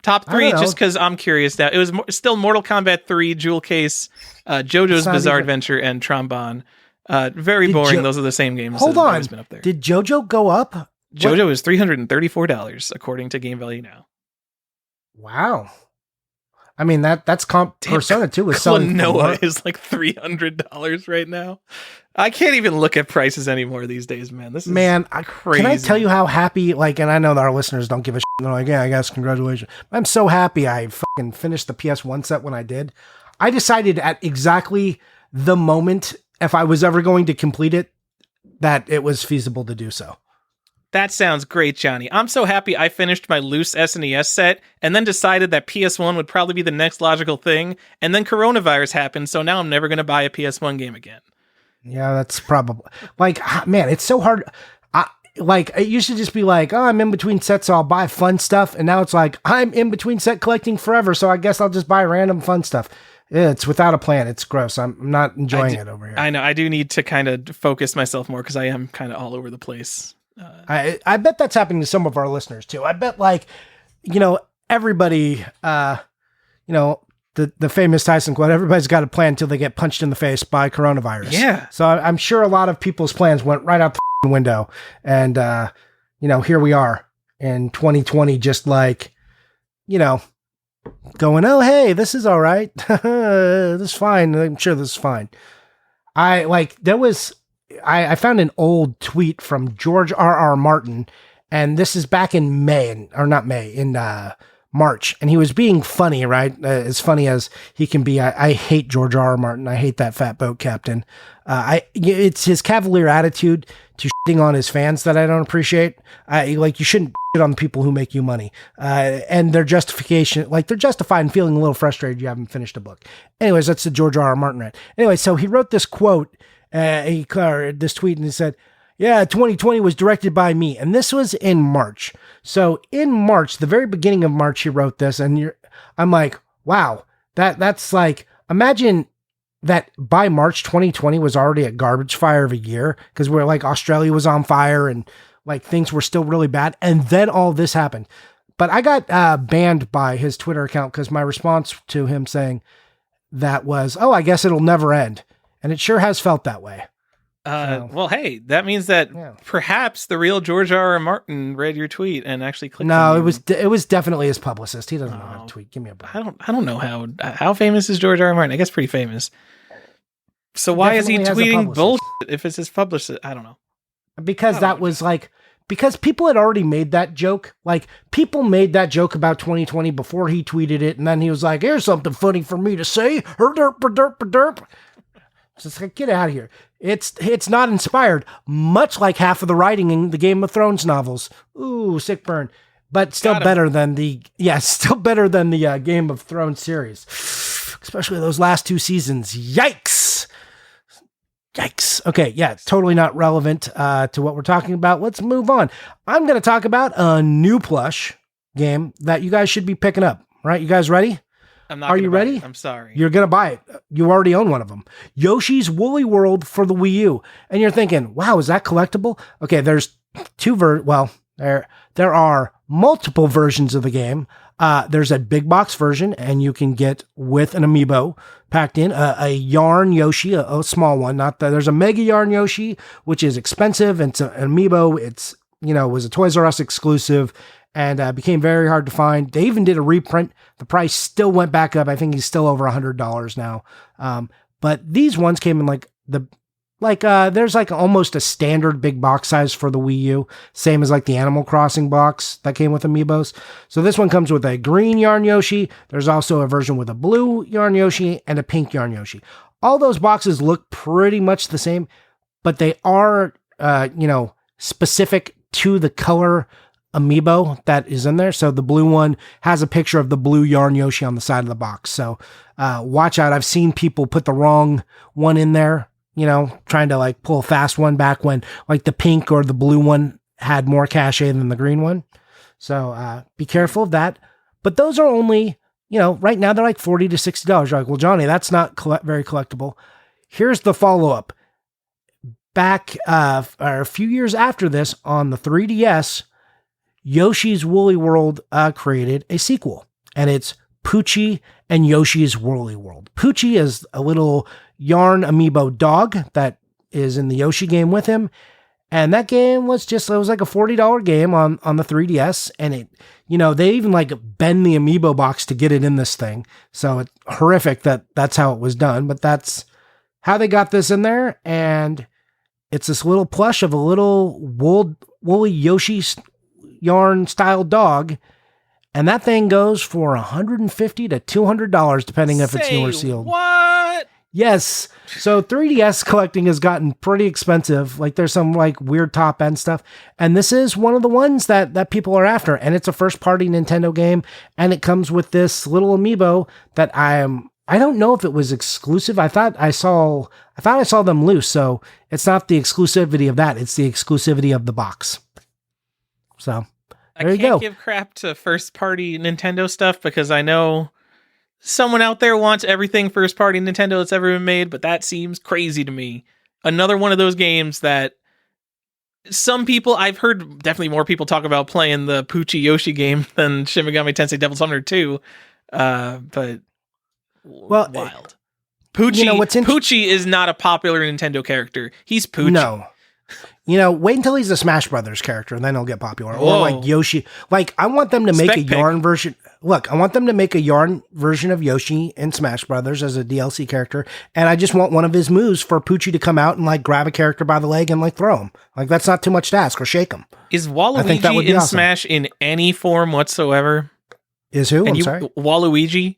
Top 3, just because I'm curious now. It was still Mortal Kombat 3, Jewel Case, JoJo's Bizarre Adventure, and Trombone. Very boring. Those are the same games. Hold on. Been up there. Did JoJo go up? JoJo is $334 according to Game Value Now. Wow. I mean, that's Persona 2 is selling. Klonoa is like $300 right now. I can't even look at prices anymore these days, man. This is crazy. Can I tell you how happy, like, and I know that our listeners don't give a shit. They're like, yeah, I guess, congratulations. I'm so happy I fucking finished the PS1 set when I did. I decided at exactly the moment, if I was ever going to complete it, that it was feasible to do so. That sounds great, Johnny. I'm so happy I finished my loose SNES set and then decided that PS1 would probably be the next logical thing. And then coronavirus happened, so now I'm never going to buy a PS1 game again. Yeah, that's probably, like, man, it's so hard. Like, it used to just be like, oh, I'm in between sets, so I'll buy fun stuff. And now it's like, I'm in between set collecting forever, so I guess I'll just buy random fun stuff. It's without a plan. It's gross. I'm not enjoying it over here. I know. I do need to kind of focus myself more because I am kind of all over the place. I bet that's happening to some of our listeners too. I bet, like, you know, everybody, you know, the famous Tyson quote, everybody's got a plan until they get punched in the face by coronavirus. Yeah. So I'm sure a lot of people's plans went right out the window. And, you know, here we are in 2020, just like, you know, going, oh, hey, this is all right. This is fine. I'm sure this is fine. I found an old tweet from George R.R. Martin, and this is back in March, and he was being funny, right? As funny as he can be. I hate George R.R. Martin. I hate that fat boat captain. It's his cavalier attitude to shitting on his fans that I don't appreciate. You shouldn't shit on the people who make you money. And their justification, like, they're justified in feeling a little frustrated you haven't finished a book. Anyways, that's the George R.R. Martin rant. Anyway, so he wrote this quote, this tweet, and he said, yeah, 2020 was directed by me. And this was in March. So in March, the very beginning of March, he wrote this. And I'm like, wow, that's like, imagine that by March 2020 was already a garbage fire of a year. Because we're like, Australia was on fire and like things were still really bad. And then all this happened. but I got banned by his Twitter account because my response to him saying that was, "Oh, I guess it'll never end," and it sure has felt that way. Well, hey, that means that perhaps the real George R. R. Martin read your tweet and actually clicked. No, it was definitely his publicist. He doesn't know how to tweet. Give me a break. I don't know how famous is George R. R. Martin. I guess pretty famous. So why is he tweeting bullshit if it's his publicist? I don't know. Because that was like, because people had already made that joke. Like, people made that joke about 2020 before he tweeted it, and then he was like, "Here's something funny for me to say." Derp. Just like, get out of here. It's not inspired, much like half of the writing in the Game of Thrones novels. Ooh, sick burn. But still better than the Game of Thrones series. Especially those last 2 seasons. Yikes. Okay, yeah, totally not relevant to what we're talking about. Let's move on. I'm going to talk about a new plush game that you guys should be picking up. Right? You guys ready? I'm not. Are you ready? I'm sorry. You're going to buy it. You already own one of them. Yoshi's Woolly World for the Wii U. And you're thinking, wow, is that collectible? Okay, there's there are multiple versions of the game. There's a big box version, and you can get with an amiibo packed in a yarn Yoshi, a small one. There's a mega yarn Yoshi, which is expensive. It's an amiibo. It's, was a Toys R Us exclusive and became very hard to find. They even did a reprint. The price still went back up. I think he's still over $100 now. But these ones came in there's like almost a standard big box size for the Wii U, same as like the Animal Crossing box that came with amiibos. So this one comes with a green yarn Yoshi. There's also a version with a blue yarn Yoshi and a pink yarn Yoshi. All those boxes look pretty much the same, but they are, specific to the color amiibo that is in there. So the blue one has a picture of the blue yarn Yoshi on the side of the box. So watch out. I've seen people put the wrong one in there, trying to like pull a fast one back when like the pink or the blue one had more cachet than the green one. So be careful of that. But those are only, right now they're like $40 to $60. You're like, well, Johnny, that's not very collectible. Here's the follow-up. Back a few years after this on the 3DS, Yoshi's Woolly World created a sequel, and it's Poochie and Yoshi's Woolly World. Poochie is a little yarn amiibo dog that is in the Yoshi game with him, and that game was it was like a $40 game on the 3DS, and it, they even like bend the amiibo box to get it in this thing, so it's horrific that's how it was done, but that's how they got this in there, and it's this little plush of a little woolly Yoshi yarn style dog, and that thing goes for $150 to $200 depending if it's new or sealed. What? Yes. So 3DS collecting has gotten pretty expensive. Like there's some like weird top end stuff, and this is one of the ones that people are after, and it's a first party Nintendo game, and it comes with this little amiibo that I don't know if it was exclusive. I thought I saw them loose, so it's not the exclusivity of that, it's the exclusivity of the box. So there you go. I can't give crap to first-party Nintendo stuff because I know someone out there wants everything first-party Nintendo that's ever been made, but that seems crazy to me. Another one of those games that some people, I've heard definitely more people talk about playing the Poochie Yoshi game than Shin Megami Tensei Devil Summoner 2, but wild. Poochie is not a popular Nintendo character. He's Poochie. No. Wait until he's a Smash Brothers character, and then he'll get popular. Whoa. Or like Yoshi. Like, I want them to make a yarn version. Look, I want them to make a yarn version of Yoshi in Smash Brothers as a DLC character, and I just want one of his moves for Poochie to come out and like grab a character by the leg and like throw him. Like, that's not too much to ask, or shake him. Is Waluigi in awesome. Smash in any form whatsoever? Is who? I'm sorry? Waluigi?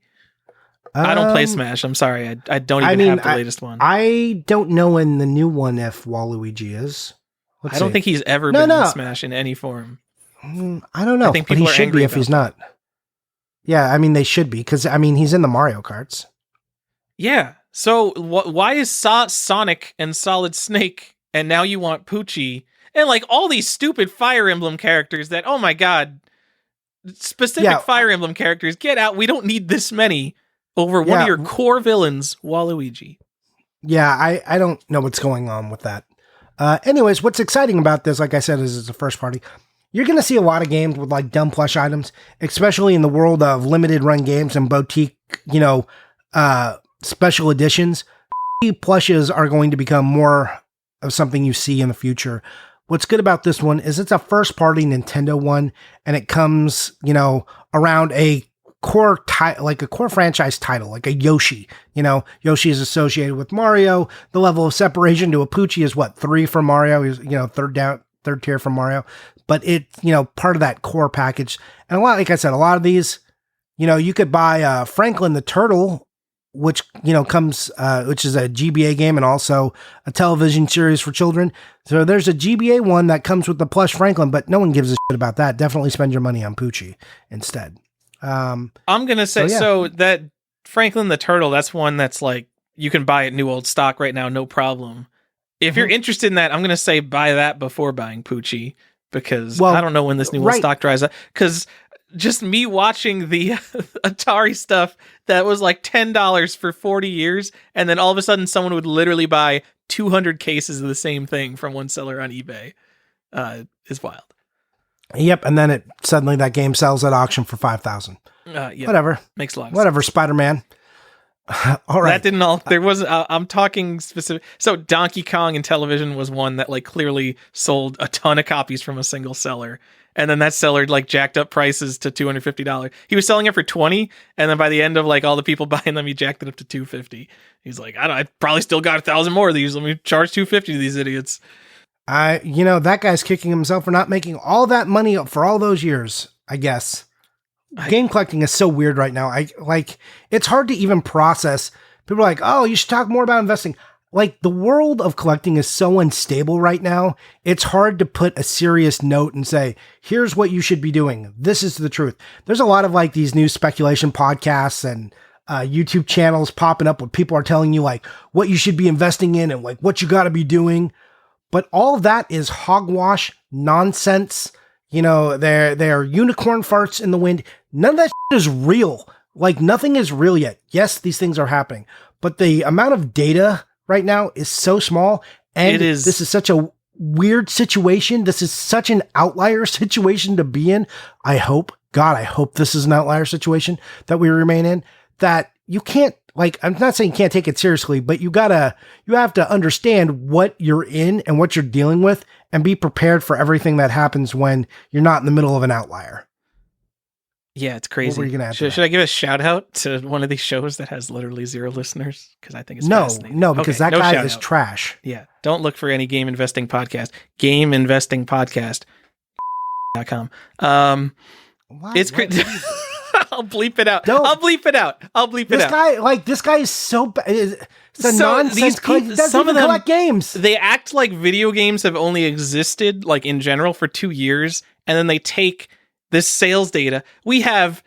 I don't play Smash. I'm sorry. I don't even have the latest one. I don't know in the new one if Waluigi is. I don't think he's ever been in Smash in any form. I don't know. I think but he should be if he's not. Yeah, they should be, because, he's in the Mario Karts. Yeah. So why is Sonic and Solid Snake, and now you want Poochie, and like all these stupid Fire Emblem characters that, oh my god, specific Fire Emblem characters, get out. We don't need this many over one of your core villains, Waluigi. Yeah, I don't know what's going on with that. Anyways, what's exciting about this, like I said, is it's a first party. You're going to see a lot of games with like dumb plush items, especially in the world of limited run games and boutique, special editions. Plushes are going to become more of something you see in the future. What's good about this one is it's a first party Nintendo one, and it comes, around a core like a core franchise title, like a Yoshi. Yoshi is associated with Mario. The level of separation to a Poochie is 3 for Mario. He's, third tier for Mario. But it's, part of that core package. And like I said, a lot of these, you could buy Franklin the Turtle, which, comes, which is a GBA game and also a television series for children. So there's a GBA one that comes with the plush Franklin, but no one gives a shit about that. Definitely spend your money on Poochie instead. I'm going to say, so that Franklin the Turtle, that's one that's like, you can buy it new old stock right now, no problem. If you're interested in that, I'm going to say buy that before buying Poochie, because I don't know when this new old stock dries up. Because just me watching the Atari stuff that was like $10 for 40 years, and then all of a sudden someone would literally buy 200 cases of the same thing from one seller on eBay is wild. Yep, and then suddenly that game sells at auction for $5,000. Yep. Whatever. Makes a lot of sense. Spider-Man. All right. That didn't all. There was. I'm talking specific. So Donkey Kong in television was one that like clearly sold a ton of copies from a single seller, and then that seller like jacked up prices to $250. He was selling it for $20, and then by the end of like all the people buying them, he jacked it up to $250. He's like, I probably still got 1,000 more of these. Let me charge $250 to these idiots. That guy's kicking himself for not making all that money for all those years, I guess. Game collecting is so weird right now. It's hard to even process. People are like, oh, you should talk more about investing. Like, the world of collecting is so unstable right now. It's hard to put a serious note and say, here's what you should be doing. This is the truth. There's a lot of like these new speculation podcasts and YouTube channels popping up where people are telling you like what you should be investing in and like what you got to be doing. But all of that is hogwash nonsense. They're unicorn farts in the wind. None of that shit is real. Like, nothing is real yet. Yes, these things are happening, but the amount of data right now is so small. And this is such a weird situation. This is such an outlier situation to be in. I hope this is an outlier situation that we remain in, that you can't, like, I'm not saying you can't take it seriously, but you have to understand what you're in and what you're dealing with and be prepared for everything that happens when you're not in the middle of an outlier. Yeah, it's crazy. What were you gonna add should I give a shout out to one of these shows that has literally 0 listeners? Because I think it's fascinating. No, because that guy is trash. Yeah, don't look for any game investing podcast. GameInvestingPodcast.com. It's crazy. I'll bleep it out. I'll bleep it out. This guy is so bad. It's a nonsense. These people, some of them collect games. They act like video games have only existed, like in general, for 2 years, and then they take this sales data. We have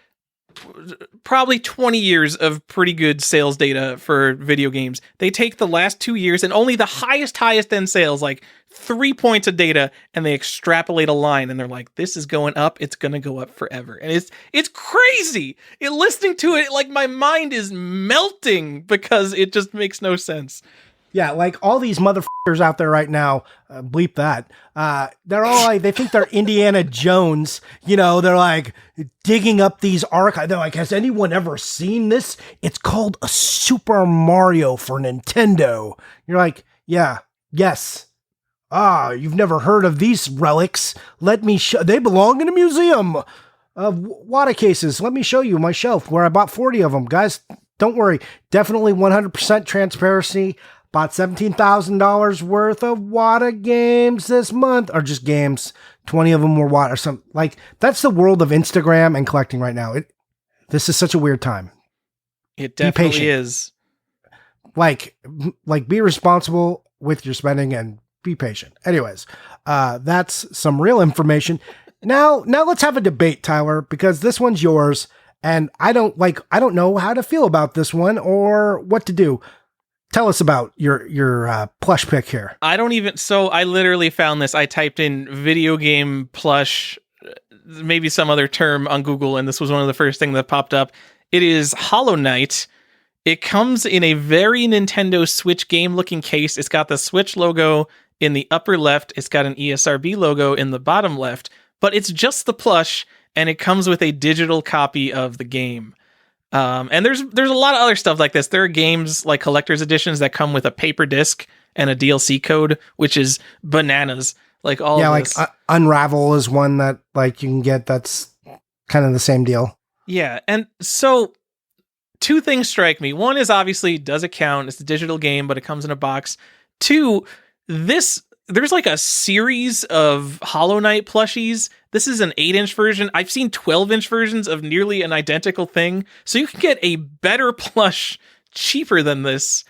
probably 20 years of pretty good sales data for video games. They take the last 2 years and only the highest end sales, like 3 points of data, and they extrapolate a line, and they're like, this is going up, it's going to go up forever. And it's crazy. Listening to it, like, my mind is melting because it just makes no sense. Yeah, like all these motherfuckers out there right now, bleep that. They're all like, they think they're Indiana Jones. They're like digging up these archives. They're like, has anyone ever seen this? It's called a Super Mario for Nintendo. You're like, yes. You've never heard of these relics. Let me show. They belong in a museum of water cases. Let me show you my shelf where I bought 40 of them. Guys, don't worry. Definitely 100% transparency. Bought $17,000 worth of water games this month, or just games. 20 of them were water. Some like that's the world of Instagram and collecting right now. This is such a weird time. It definitely is. Like be responsible with your spending and be patient. Anyways, that's some real information. Now let's have a debate, Tyler, because this one's yours, and I don't know how to feel about this one or what to do. Tell us about your plush pick here. I literally found this. I typed in video game plush, maybe some other term on Google, and this was one of the first things that popped up. It is Hollow Knight. It comes in a very Nintendo Switch game looking case. It's got the Switch logo in the upper left. It's got an ESRB logo in the bottom left, but it's just the plush, and it comes with a digital copy of the game. And there's a lot of other stuff like this. There are games like collector's editions that come with a paper disc and a DLC code, which is bananas. Like all of this. Unravel is one that like you can get. That's kind of the same deal. Yeah, and so two things strike me. One is obviously, does it count? It's a digital game, but it comes in a box. Two, there's like a series of Hollow Knight plushies. This is an 8-inch version. I've seen 12-inch versions of nearly an identical thing. So you can get a better plush cheaper than this,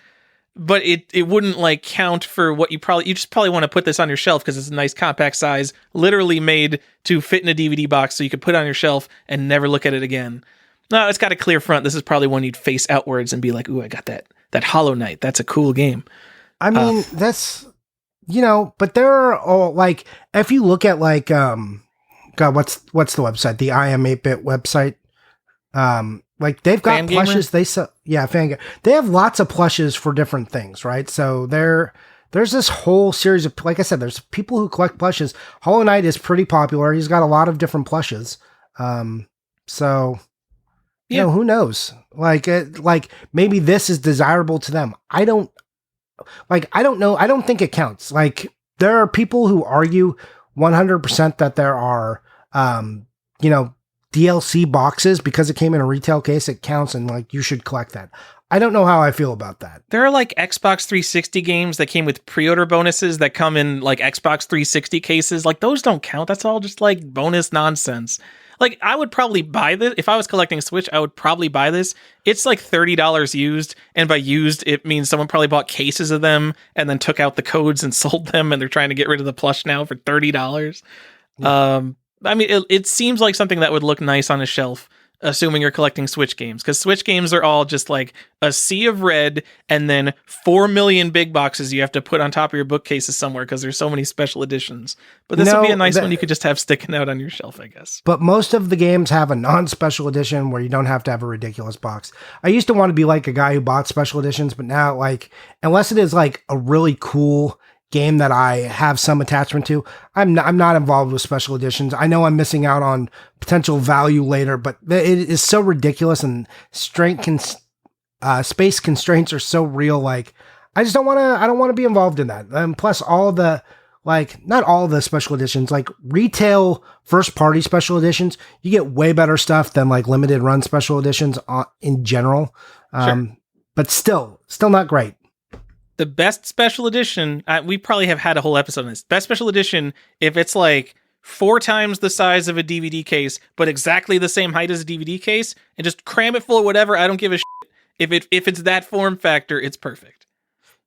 but it wouldn't like count for what you just probably want to put this on your shelf because it's a nice compact size, literally made to fit in a DVD box so you could put it on your shelf and never look at it again. No, it's got a clear front. This is probably one you'd face outwards and be like, ooh, I got that Hollow Knight. That's a cool game. I mean, that's, but there are all like, if you look at like, God, what's the website? The I Am 8-Bit website. Like they've got plushes. They sell, they have lots of plushes for different things, right? So there's this whole series of, like I said, there's people who collect plushes. Hollow Knight is pretty popular. He's got a lot of different plushes. So who knows? Like maybe this is desirable to them. I don't know. I don't think it counts. Like there are people who argue 100% that there are, DLC boxes because it came in a retail case. It counts and like you should collect that. I don't know how I feel about that. There are like Xbox 360 games that came with pre-order bonuses that come in like Xbox 360 cases. Like those don't count. That's all just like bonus nonsense. Like I would probably buy this if I was collecting Switch. I would probably buy this. It's like $30 used, and by used it means someone probably bought cases of them and then took out the codes and sold them, and they're trying to get rid of the plush now for $30. Yeah. I mean, it seems like something that would look nice on a shelf, assuming you're collecting Switch games, because Switch games are all just like a sea of red and then 4 million big boxes you have to put on top of your bookcases somewhere because there's so many special editions. But this would be a nice one you could just have sticking out on your shelf, I guess. But most of the games have a non-special edition where you don't have to have a ridiculous box. I used to want to be like a guy who bought special editions, but now, like, unless it is like a really cool game that I have some attachment to, I'm not involved with special editions. I know I'm missing out on potential value later, but it is so ridiculous, and space constraints are so real. Like, I just don't want to. I don't want to be involved in that. And plus, all the not all the special editions, like retail first party special editions, you get way better stuff than like limited run special editions in general. Sure. But still not great. The best special edition, we probably have had a whole episode on this. Best special edition, if it's like 4 times the size of a DVD case, but exactly the same height as a DVD case, and just cram it full of whatever, I don't give a shit. If it's that form factor, it's perfect.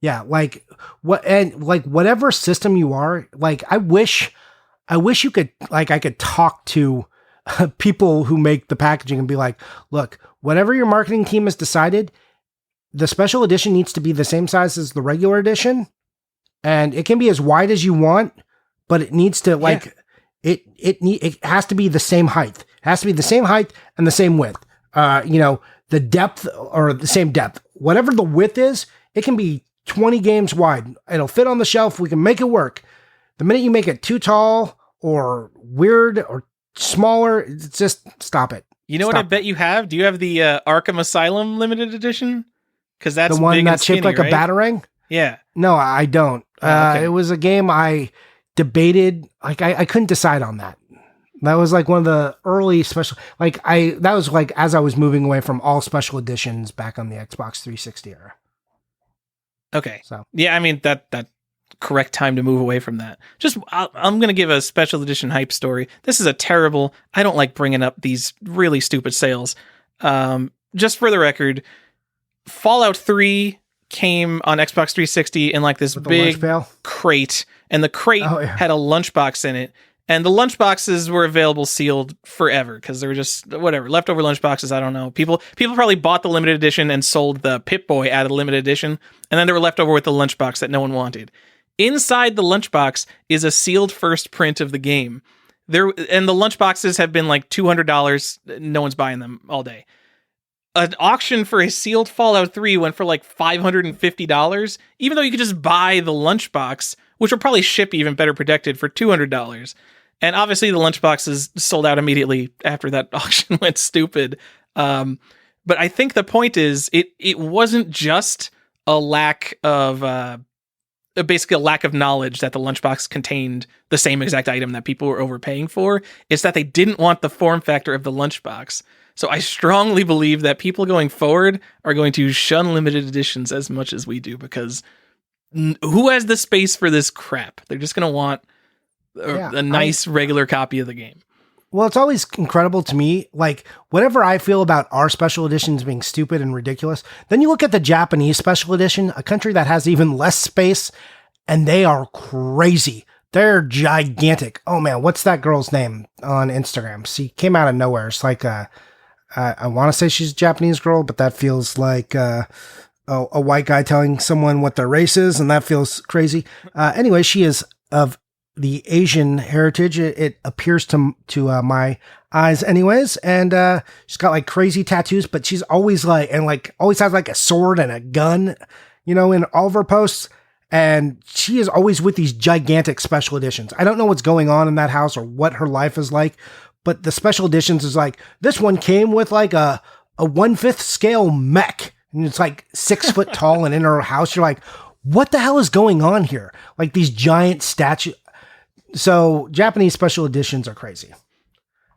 Yeah, like whatever system you are, like I wish you could, like, I could talk to people who make the packaging and be like, look, whatever your marketing team has decided, the special edition needs to be the same size as the regular edition, and it can be as wide as you want, but it needs to it has to be the same height. It has to be the same height and the same width. The depth or the same depth. Whatever the width is, it can be 20 games wide. It'll fit on the shelf. We can make it work. The minute you make it too tall or weird or smaller, it's just stop it. You know what I bet you have? Do you have the Arkham Asylum limited edition? Because that's the one big that's shaped like right? a batarang. Yeah. No, I don't. Okay. It was a game I debated. Like I couldn't decide on that. That was like one of the early special. That was like as I was moving away from all special editions back on the Xbox 360 era. Okay. So yeah, I mean that correct time to move away from that. Just I'm gonna give a special edition hype story. This is a terrible. I don't like bringing up these really stupid sales. Just for the record, Fallout 3 came on Xbox 360 in like this big crate, and the crate had a lunchbox in it, and the lunchboxes were available sealed forever because they were just whatever leftover lunchboxes. I don't know. People probably bought the limited edition and sold the Pip-Boy out of the limited edition, and then they were left over with the lunchbox that no one wanted. Inside the lunchbox is a sealed first print of the game. And the lunchboxes have been like $200. No one's buying them all day. An auction for a sealed Fallout 3 went for like $550, even though you could just buy the lunchbox, which will probably ship even better protected for $200. And obviously the lunchboxes sold out immediately after that auction went stupid. But I think the point is it wasn't just a lack of basically a lack of knowledge that the lunchbox contained the same exact item that people were overpaying for. It's that they didn't want the form factor of the lunchbox. So I strongly believe that people going forward are going to shun limited editions as much as we do, because who has the space for this crap? They're just going to want a nice regular copy of the game. Well, it's always incredible to me, like, whatever I feel about our special editions being stupid and ridiculous, then you look at the Japanese special edition, a country that has even less space, and they are crazy. They're gigantic. Oh man, what's that girl's name on Instagram? She came out of nowhere. It's like, I want to say she's a Japanese girl, but that feels like a white guy telling someone what their race is, and that feels crazy. Anyway, she is of the Asian heritage, it appears to my eyes anyways. And she's got like crazy tattoos, but she's always always has like a sword and a gun, in all of her posts. And she is always with these gigantic special editions. I don't know what's going on in that house or what her life is like, but the special editions is like, this one came with like a 1/5 scale mech, and it's like 6 foot tall, and in her house, you're like, what the hell is going on here? Like these giant statues. So Japanese special editions are crazy.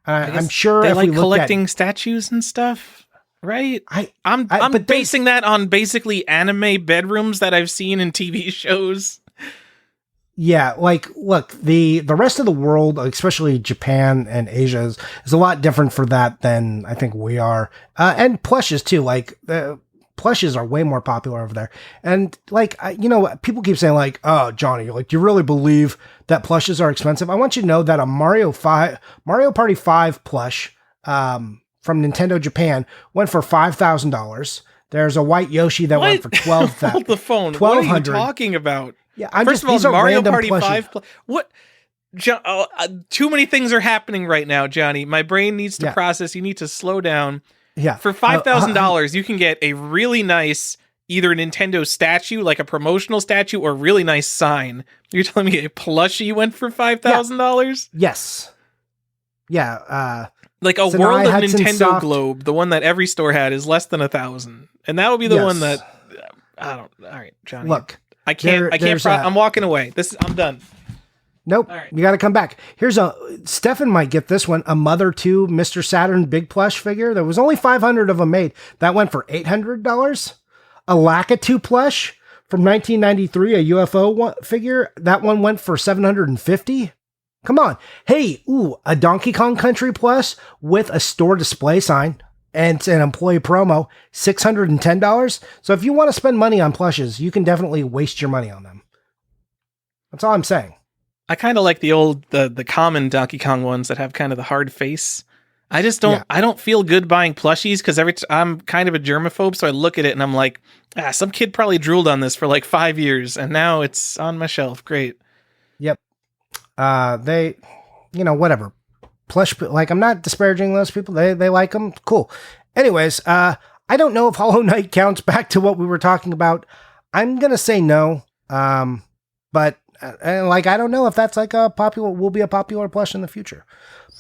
I'm sure they if like we collecting statues and stuff, right? I'm basing that on basically anime bedrooms that I've seen in TV shows. Yeah, like, look, the rest of the world, especially Japan and Asia, is a lot different for that than I think we are. And plushes too, like plushes are way more popular over there. And like, people keep saying like, oh, Johnny, like, do you really believe that plushes are expensive? I want you to know that a Mario Party 5 plush, from Nintendo Japan went for $5,000. There's a white Yoshi that went for $12,000. Hold the phone. What are you talking about? Yeah, First of all, Mario Party 5 what? Too many things are happening right now, Johnny. My brain needs to process. You need to slow down. Yeah. For $5,000, you can get a really nice either Nintendo statue, like a promotional statue, or a really nice sign. You're telling me a plushie went for $5,000? Yes. Yeah. Like a World of Nintendo globe, the one that every store had, is less than $1,000, and that would be the one that I don't. All right, Johnny. Look, I can't. I'm walking away. I'm done. Nope. Right. You got to come back. Stefan might get this one. A Mother 2 Mr. Saturn big plush figure. There was only 500 of them made. That went for $800. A Lakitu plush from 1993, a UFO figure. That one went for $750. Come on. Hey, a Donkey Kong Country plush with a store display sign and an employee promo, $610. So if you want to spend money on plushes, you can definitely waste your money on them. That's all I'm saying. I kind of like the common Donkey Kong ones that have kind of the hard face. I just don't. Yeah. I don't feel good buying plushies because I'm kind of a germaphobe, so I look at it and I'm like, some kid probably drooled on this for like 5 years, and now it's on my shelf. Great. Yep. Whatever. Plush, like, I'm not disparaging those people. They like them. Cool. Anyways, I don't know if Hollow Knight counts back to what we were talking about. I'm gonna say no. But. I don't know if that's like will be a popular plush in the future.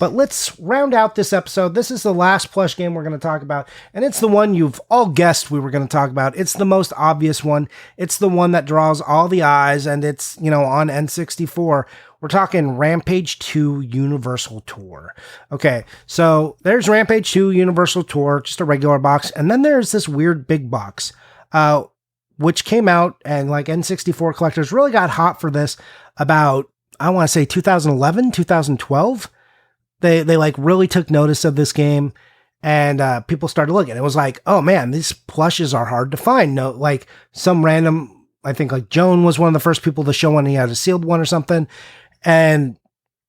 But let's round out this episode. This is the last plush game we're going to talk about, and it's the one you've all guessed we were going to talk about. It's the most obvious one. It's the one that draws all the eyes, and it's, on N64. We're talking Rampage 2 Universal Tour. Okay, so there's Rampage 2 Universal Tour, just a regular box, and then there's this weird big box. Which came out, and like N64 collectors really got hot for this about, I want to say 2011, 2012. They like really took notice of this game, and people started looking. It was like, oh man, these plushes are hard to find. No, like some random, I think like Joan was one of the first people to show one. He had a sealed one or something, and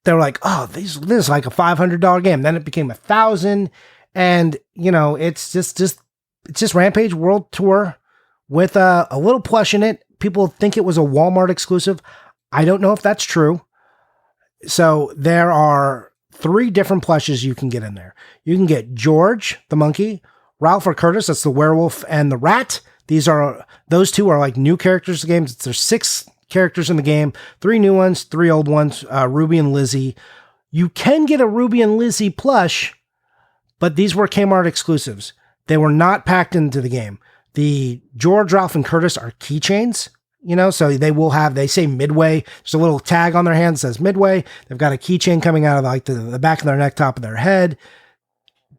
they were like, oh, this is like a $500 game. Then it became $1,000, and it's just Rampage World Tour. With a little plush in it. People think it was a Walmart exclusive. I don't know if that's true. So there are 3 different plushes you can get in there. You can get George, the monkey, Ralph or Curtis, that's the werewolf, and the rat. Those 2 are like new characters in the game. There's 6 characters in the game, 3 new ones, 3 old ones, Ruby and Lizzie. You can get a Ruby and Lizzie plush, but these were Kmart exclusives. They were not packed into the game. The George, Ralph, and Curtis are keychains, so they say Midway. There's a little tag on their hand that says Midway. They've got a keychain coming out of like the back of their neck, top of their head.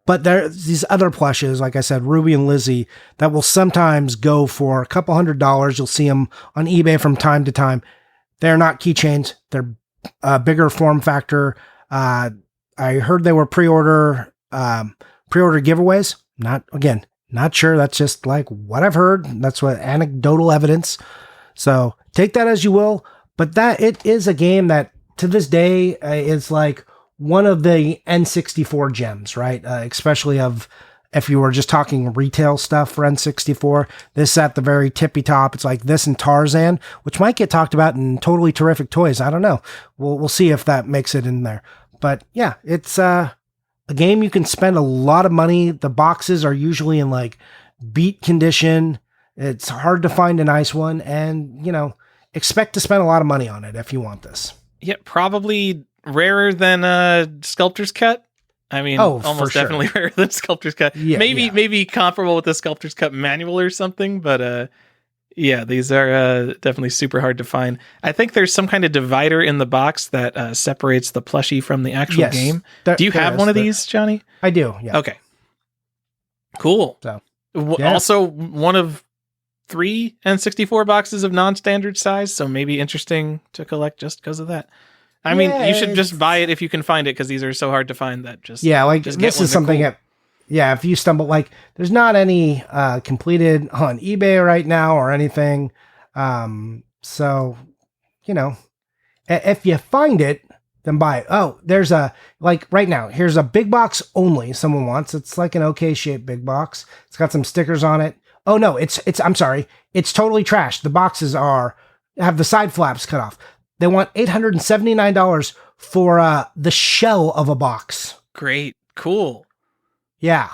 But there's these other plushes, like I said, Ruby and Lizzie, that will sometimes go for a couple $100s. You'll see them on eBay from time to time. They're not keychains. They're a bigger form factor. I heard they were pre-order giveaways. Not sure. That's just like what I've heard. That's what anecdotal evidence. So take that as you will. But that it is a game that to this day is like one of the N64 gems, right? Especially if you were just talking retail stuff for N64, this at the very tippy top. It's like this and Tarzan, which might get talked about in Totally Terrific Toys. I don't know. We'll see if that makes it in there. But yeah, it's a game you can spend a lot of money. The boxes are usually in like beat condition. It's hard to find a nice one, and expect to spend a lot of money on it if you want this. Yeah, probably rarer than Sculptor's Cut. I mean, almost definitely rarer than Sculptor's Cut. Yeah, maybe comparable with the Sculptor's Cut manual or something, but yeah, these are definitely super hard to find. I think there's some kind of divider in the box that separates the plushie from the actual game. Do you have one of these, Johnny? I do, yeah. Okay. Cool. So, also, one of 3 N64 boxes of non-standard size, so maybe interesting to collect just because of that. I mean, you should just buy it if you can find it, because these are so hard to find that just this is something cool. If you stumble, there's not any completed on eBay right now or anything. So, if you find it, then buy it. Oh, there's right now, here's a big box only someone wants. It's like an okay shaped big box. It's got some stickers on it. Oh no, I'm sorry. It's totally trashed. The boxes have the side flaps cut off. They want $879 for the shell of a box. Great. Cool. Yeah.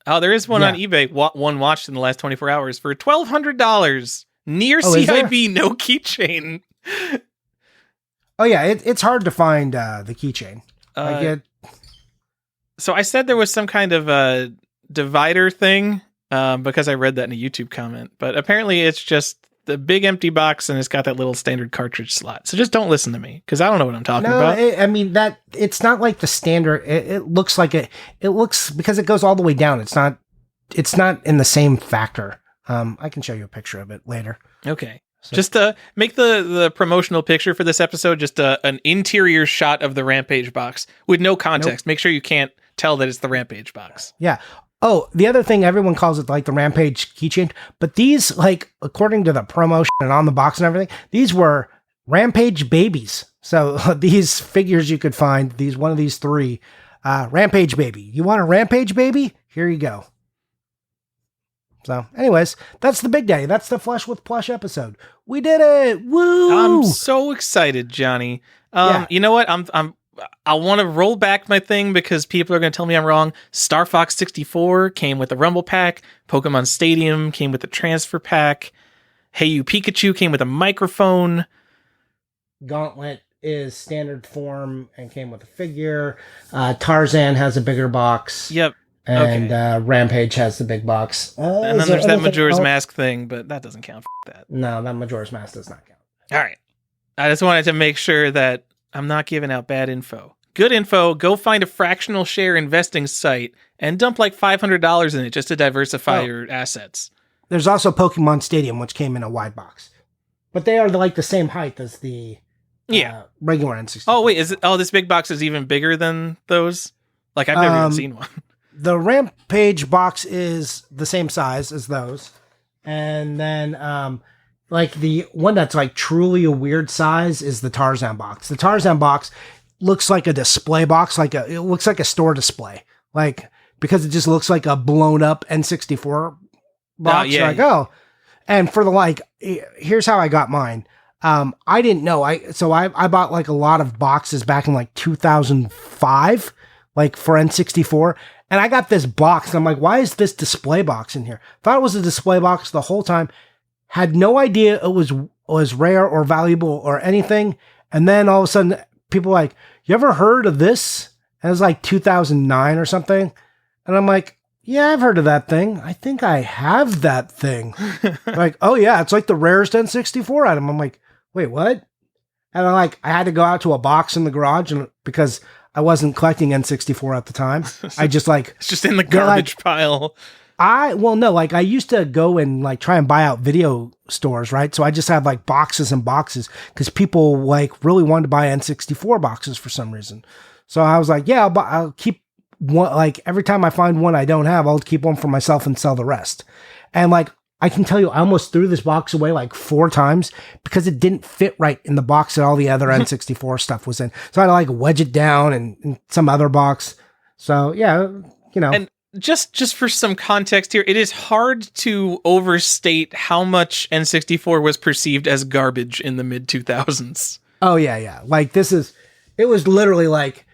Oh, there is one on eBay. One watched in the last 24 hours for $1,200. Near CIB, no keychain. Oh yeah, it's hard to find the keychain. So I said there was some kind of divider thing because I read that in a YouTube comment, but apparently it's just the big empty box and it's got that little standard cartridge slot. So just don't listen to me because I don't know what I'm talking about. It's not like the standard. It looks like it looks, because it goes all the way down. It's not in the same factor. I can show you a picture of it later. Okay. So. Just make the promotional picture for this episode just an interior shot of the Rampage box with no context. Nope. Make sure you can't tell that it's the Rampage box. Yeah. Oh, the other thing, everyone calls it like the Rampage keychain, but these, according to the promotion and on the box and everything, these were Rampage babies. So these figures you could find, one of these 3, Rampage baby. You want a Rampage baby? Here you go. So anyways, that's the big day. That's the Flush with Plush episode. We did it. Woo! I'm so excited, Johnny. You know what? I want to roll back my thing because people are going to tell me I'm wrong. Star Fox 64 came with the Rumble Pack. Pokemon Stadium came with the Transfer Pack. Hey You Pikachu came with a microphone. Gauntlet is standard form and came with a figure. Tarzan has a bigger box. Yep. And Rampage has the big box. And then there's that Majora's Mask thing, but that doesn't count for that. No, that Majora's Mask does not count. All right. I just wanted to make sure that I'm not giving out bad info. Good info. Go find a fractional share investing site and dump like $500 in it just to diversify your assets. There's also Pokemon Stadium, which came in a wide box. But they are like the same height as the regular N64. Oh, wait. This big box is even bigger than those? Like, I've never even seen one. The Rampage box is the same size as those. And then, the one that's like truly a weird size is the Tarzan box. The Tarzan box looks like a display box, it looks like a store display, because it just looks like a blown up N64 box. And for here's how I got mine. I didn't know. I bought a lot of boxes back in 2005, for N64. And I got this box and I'm like, why is this display box in here? Thought it was a display box the whole time. Had no idea it was rare or valuable or anything. And then all of a sudden people were like, you ever heard of this? And it was like 2009 or something. And I'm like, yeah, I've heard of that thing. I think I have that thing. Like, oh yeah, it's like the rarest N64 item. I'm like, wait, what? And I had to go out to a box in the garage and because I wasn't collecting N64 at the time. I just it's just in the garbage pile. I used to go and like try and buy out video stores, right? So I just had like boxes and boxes because people like really wanted to buy N64 boxes for some reason. So I was like, yeah, I'll keep one. Like every time I find one I don't have, I'll keep one for myself and sell the rest. And like, I can tell you, I almost threw this box away like 4 times because it didn't fit right in the box that all the other N64 stuff was in. So I had to like wedge it down in some other box. So yeah, you know. And just for some context here, it is hard to overstate how much N64 was perceived as garbage in the mid 2000s. Oh yeah. Like it was literally like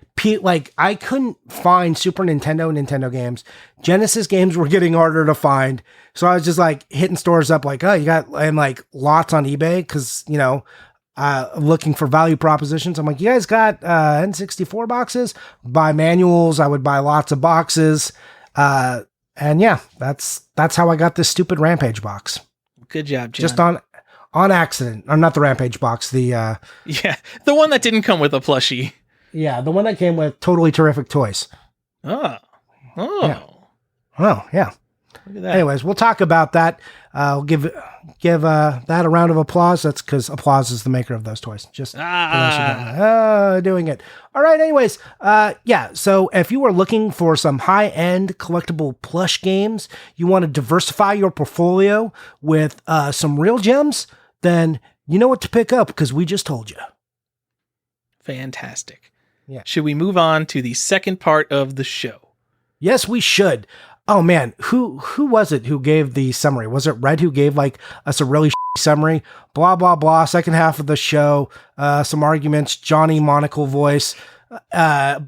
I couldn't find Super Nintendo games. Genesis games were getting harder to find. So I was just like hitting stores up like, oh, you got, and like lots on eBay. Cause you know, looking for value propositions. I'm like, you guys got, N64 boxes? Buy manuals. I would buy lots of boxes. And yeah, that's how I got this stupid Rampage box. Good job, John. Just on accident. Or not the Rampage box. The the one that didn't come with a plushie. Yeah, the one that came with Totally Terrific Toys. Oh. Yeah. Oh, yeah. Look at that. Anyways, we'll talk about that. We'll give that a round of applause. That's because Applause is the maker of those toys. Just doing it. All right. Anyways, yeah. So if you are looking for some high-end collectible plush games, you want to diversify your portfolio with some real gems, then you know what to pick up because we just told you. Fantastic. Yeah. Should we move on to the second part of the show? Yes, we should. Oh man, who was it who gave the summary? Was it Red who gave like us a really summary? Blah blah blah. Second half of the show, some arguments. Johnny monocle voice. Bye.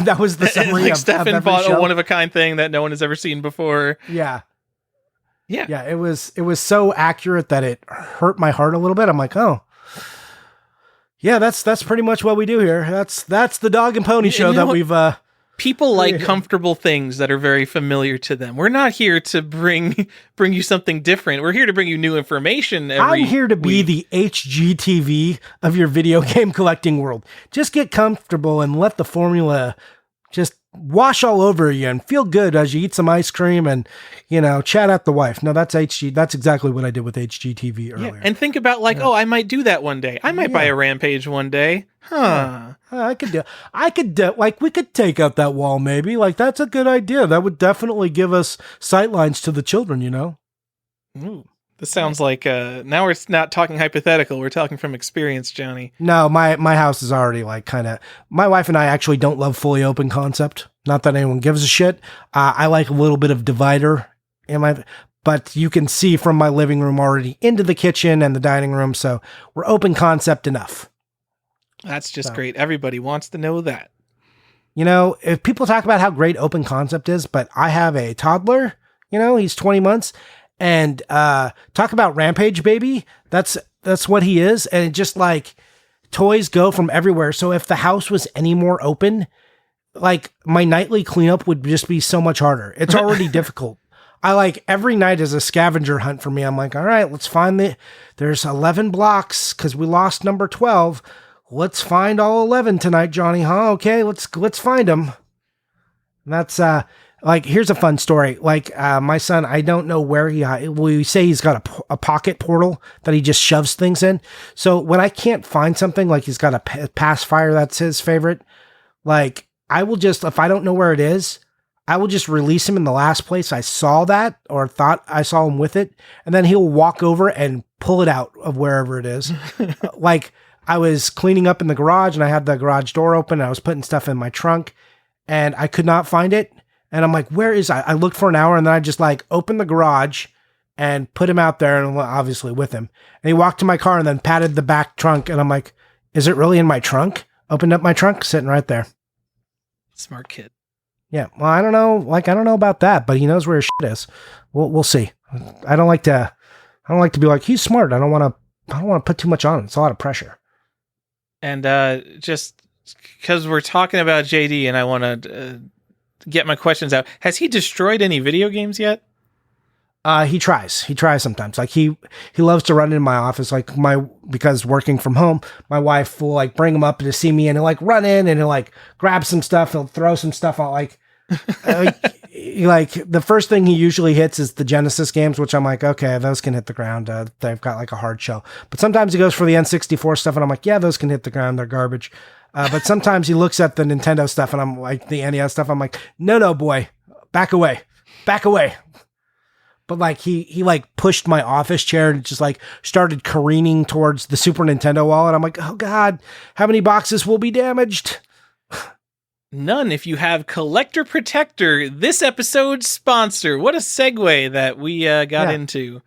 That was the summary. Like of Stefan bought a one of a kind thing that no one has ever seen before. Yeah. Yeah. It was so accurate that it hurt my heart a little bit. I'm like, oh. Yeah, that's pretty much what we do here. That's the Dog and Pony show that we've people like comfortable things that are very familiar to them. We're not here to bring you something different. We're here to bring you new information I'm here to be the HGTV of your video game collecting world. Just get comfortable and let the formula just wash all over you and feel good as you eat some ice cream and, you know, chat at the wife. No, that's HG. That's exactly what I did with HGTV earlier. Yeah, and think about like, oh, I might do that one day. I might buy a Rampage one day. Huh. I could like, we could take out that wall maybe. Like, that's a good idea. That would definitely give us sightlines to the children, you know? Ooh. This sounds like, now we're not talking hypothetical. We're talking from experience, Johnny. No, my house is already like kind of, my wife and I actually don't love fully open concept. Not that anyone gives a shit. I like a little bit of divider but you can see from my living room already into the kitchen and the dining room. So we're open concept enough. That's just great. Everybody wants to know that. You know, if people talk about how great open concept is, but I have a toddler, you know, he's 20 months. And talk about Rampage, baby. That's what he is. And it just like toys go from everywhere. So if the house was any more open, like my nightly cleanup would just be so much harder. It's already difficult. I like every night is a scavenger hunt for me. I'm like, all right, let's find there's 11 blocks because we lost number 12. Let's find all 11 tonight, Johnny. Huh? Okay, let's find them. And that's like, here's a fun story. Like, my son, I don't know where we say he's got a pocket portal that he just shoves things in. So when I can't find something, like he's got a pacifier that's his favorite, like I will just, if I don't know where it is, I will just release him in the last place I saw that or thought I saw him with it. And then he'll walk over and pull it out of wherever it is. Like I was cleaning up in the garage and I had the garage door open and I was putting stuff in my trunk and I could not find it. And I'm like, where is I looked for an hour and then I just like opened the garage and put him out there and obviously with him. And he walked to my car and then patted the back trunk. And I'm like, is it really in my trunk? Opened up my trunk, sitting right there. Smart kid. Yeah. Well, I don't know. Like, I don't know about that, but he knows where his shit is. We'll see. I don't like to be like, he's smart. I don't want to put too much on him. It's a lot of pressure. And just because we're talking about JD and I want to get my questions out. Has he destroyed any video games yet? He tries sometimes. Like he loves to run in my office, like because working from home, my wife will like bring him up to see me and he'll like run in and he'll like grab some stuff. He'll throw some stuff out. Like the first thing he usually hits is the Genesis games, which I'm like, okay, those can hit the ground. They've got like a hard shell, but sometimes he goes for the N64 stuff and I'm like, yeah, those can hit the ground. They're garbage. But sometimes he looks at the Nintendo stuff and I'm like, the NES stuff. I'm like, no, boy, back away. But like he like pushed my office chair and just like started careening towards the Super Nintendo wall. And I'm like, oh God, how many boxes will be damaged? None. If you have Collector Protector, this episode's sponsor. What a segue that we got into.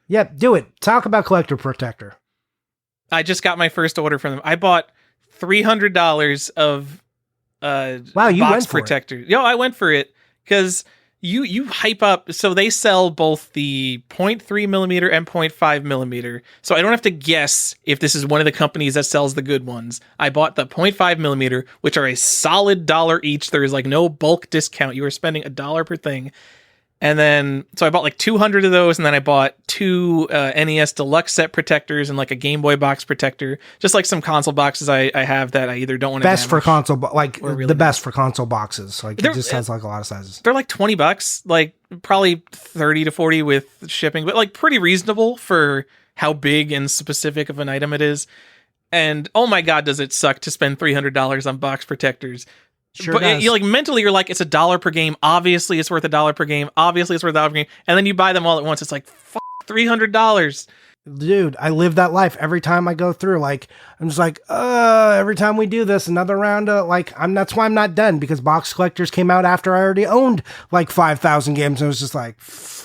Yeah, do it. Talk about Collector Protector. I just got my first order from them. I bought $300 of box protector. Yo, I went for it because you hype up. So they sell both the 0.3 millimeter and 0.5 millimeter. So I don't have to guess if this is one of the companies that sells the good ones. I bought the 0.5 millimeter, which are a solid $1 each. There is like no bulk discount. You are spending $1 per thing. And then, so I bought like 200 of those, and then I bought 2 NES Deluxe set protectors and like a Game Boy box protector. Just like some console boxes I have that I either don't want to best for console, really the best for console boxes. Like it just has like a lot of sizes. They're like $20, like probably 30 to 40 with shipping, but like pretty reasonable for how big and specific of an item it is. And oh my God, does it suck to spend $300 on box protectors? Sure but does. you like mentally, you're like, it's $1 per game. Obviously, it's worth $1 per game. Obviously, it's worth $1 per game. And then you buy them all at once. It's like, $300. Dude, I live that life every time I go through. Like, I'm just like, every time we do this, another round of that's why I'm not done, because box collectors came out after I already owned like 5,000 games. And I was just like, it's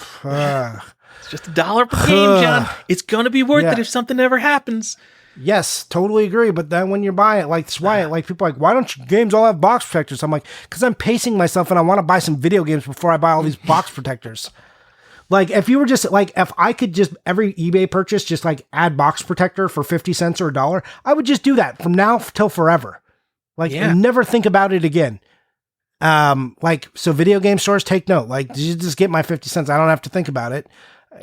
just $1 per game, John. It's going to be worth it if something ever happens. Yes, totally agree. But then when you buy it, like, that's why, like, people are like, why don't your games all have box protectors? I'm like, because I'm pacing myself and I want to buy some video games before I buy all these box protectors. Like, if you were just, like, if I could just, every eBay purchase, just, like, add box protector for 50 cents or $1, I would just do that from now till forever. Like, and never think about it again. Like, so video game stores, take note. Like, you just get my 50 cents. I don't have to think about it.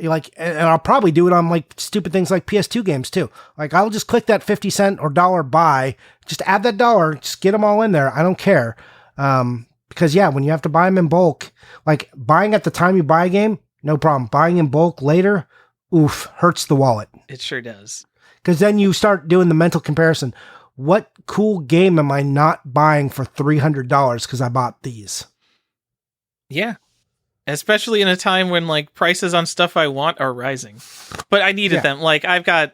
Like, and I'll probably do it on like stupid things like PS2 games too. Like, I'll just click that 50 cent or $1 buy, just add that $1, just get them all in there. I don't care. Because when you have to buy them in bulk, like buying at the time you buy a game, no problem. Buying in bulk later, oof, hurts the wallet. It sure does. Because then you start doing the mental comparison. What cool game am I not buying for $300 because I bought these? Yeah. Especially in a time when like prices on stuff I want are rising, but I needed them. Like I've got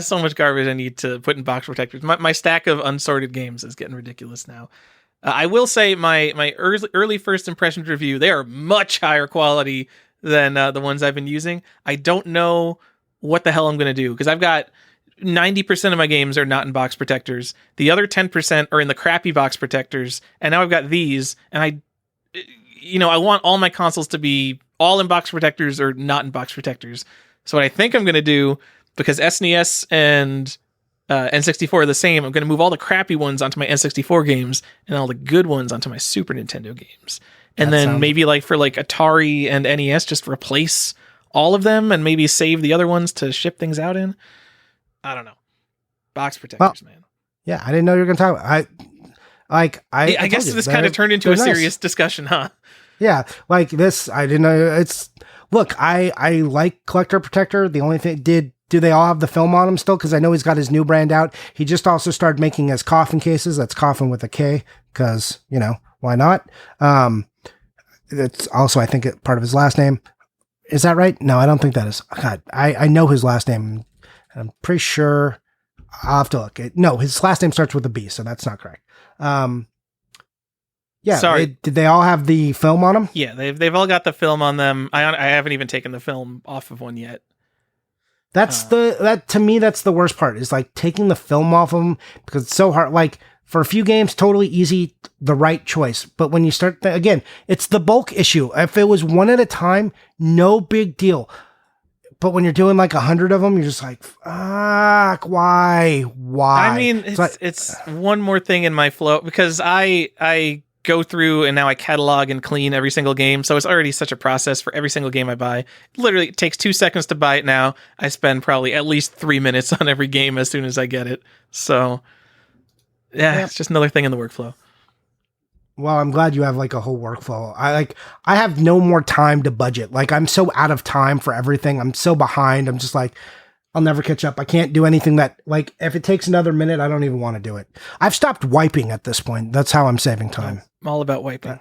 so much garbage I need to put in box protectors. My stack of unsorted games is getting ridiculous now. I will say my early first impressions review, they are much higher quality than the ones I've been using. I don't know what the hell I'm going to do, because I've got 90% of my games are not in box protectors. The other 10% are in the crappy box protectors. And now I've got these, and I want all my consoles to be all in box protectors or not in box protectors. So what I think I'm going to do, because SNES and N64 are the same, I'm going to move all the crappy ones onto my N64 games and all the good ones onto my Super Nintendo games. And then maybe like for like Atari and NES, just replace all of them and maybe save the other ones to ship things out in. I don't know. Box protectors, man. Yeah, I didn't know you were going to talk about I guess this kind of turned into a serious discussion, huh? Yeah, like this, I didn't know. Look, I like Collector Protector. The only thing, do they all have the film on them still? Because I know he's got his new brand out. He just also started making his coffin cases. That's coffin with a K, because, why not? It's also, I think, part of his last name. Is that right? No, I don't think that is. God, I know his last name. I'm pretty sure. I'll have to look. No, his last name starts with a B, so that's not correct. Sorry. Did they all have the film on them? Yeah, they've all got the film on them. I haven't even taken the film off of one yet. That to me, that's the worst part, is like taking the film off of them, because it's so hard. Like, for a few games, totally easy, the right choice. But when you start, again, it's the bulk issue. If it was one at a time, no big deal. but when you're doing like 100 of them, you're just like, fuck, why? I mean, it's one more thing in my flow because I go through and now I catalog and clean every single game. So it's already such a process for every single game I buy. Literally, it takes 2 seconds to buy it now. I spend probably at least 3 minutes on every game as soon as I get it. So yeah, it's just another thing in the workflow. Well, I'm glad you have like a whole workflow. I have no more time to budget. Like I'm so out of time for everything. I'm so behind. I'm just like, I'll never catch up. I can't do anything that like, if it takes another minute, I don't even want to do it. I've stopped wiping at this point. That's how I'm saving time. I'm all about wiping.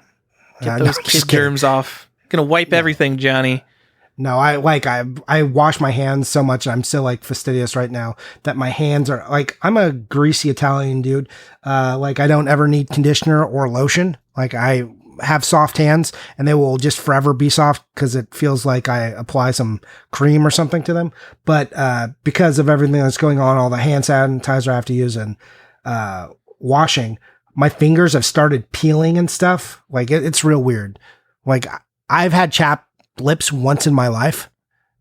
Get those kid germs off. Gonna wipe everything, Johnny. No, I wash my hands so much. I'm so like fastidious right now that my hands are like, I'm a greasy Italian dude. Like I don't ever need conditioner or lotion. Like I have soft hands and they will just forever be soft because it feels like I apply some cream or something to them. But, because of everything that's going on, all the hand sanitizer I have to use and, washing, my fingers have started peeling and stuff. Like it's real weird. Like I've had chapped lips once in my life,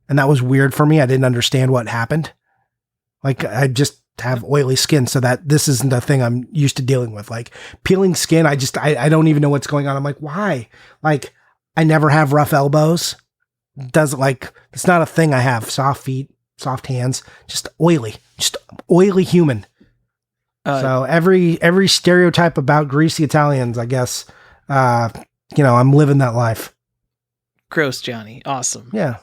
and that was weird for me. I didn't understand what happened. Like I just have oily skin, so that this isn't a thing I'm used to dealing with. Like peeling skin, I don't even know what's going on. I'm like, why? Like I never have rough elbows. It's not a thing I have. Soft feet, soft hands, just oily human. So every stereotype about greasy Italians, I guess, I'm living that life. Gross, Johnny. Awesome. Yeah.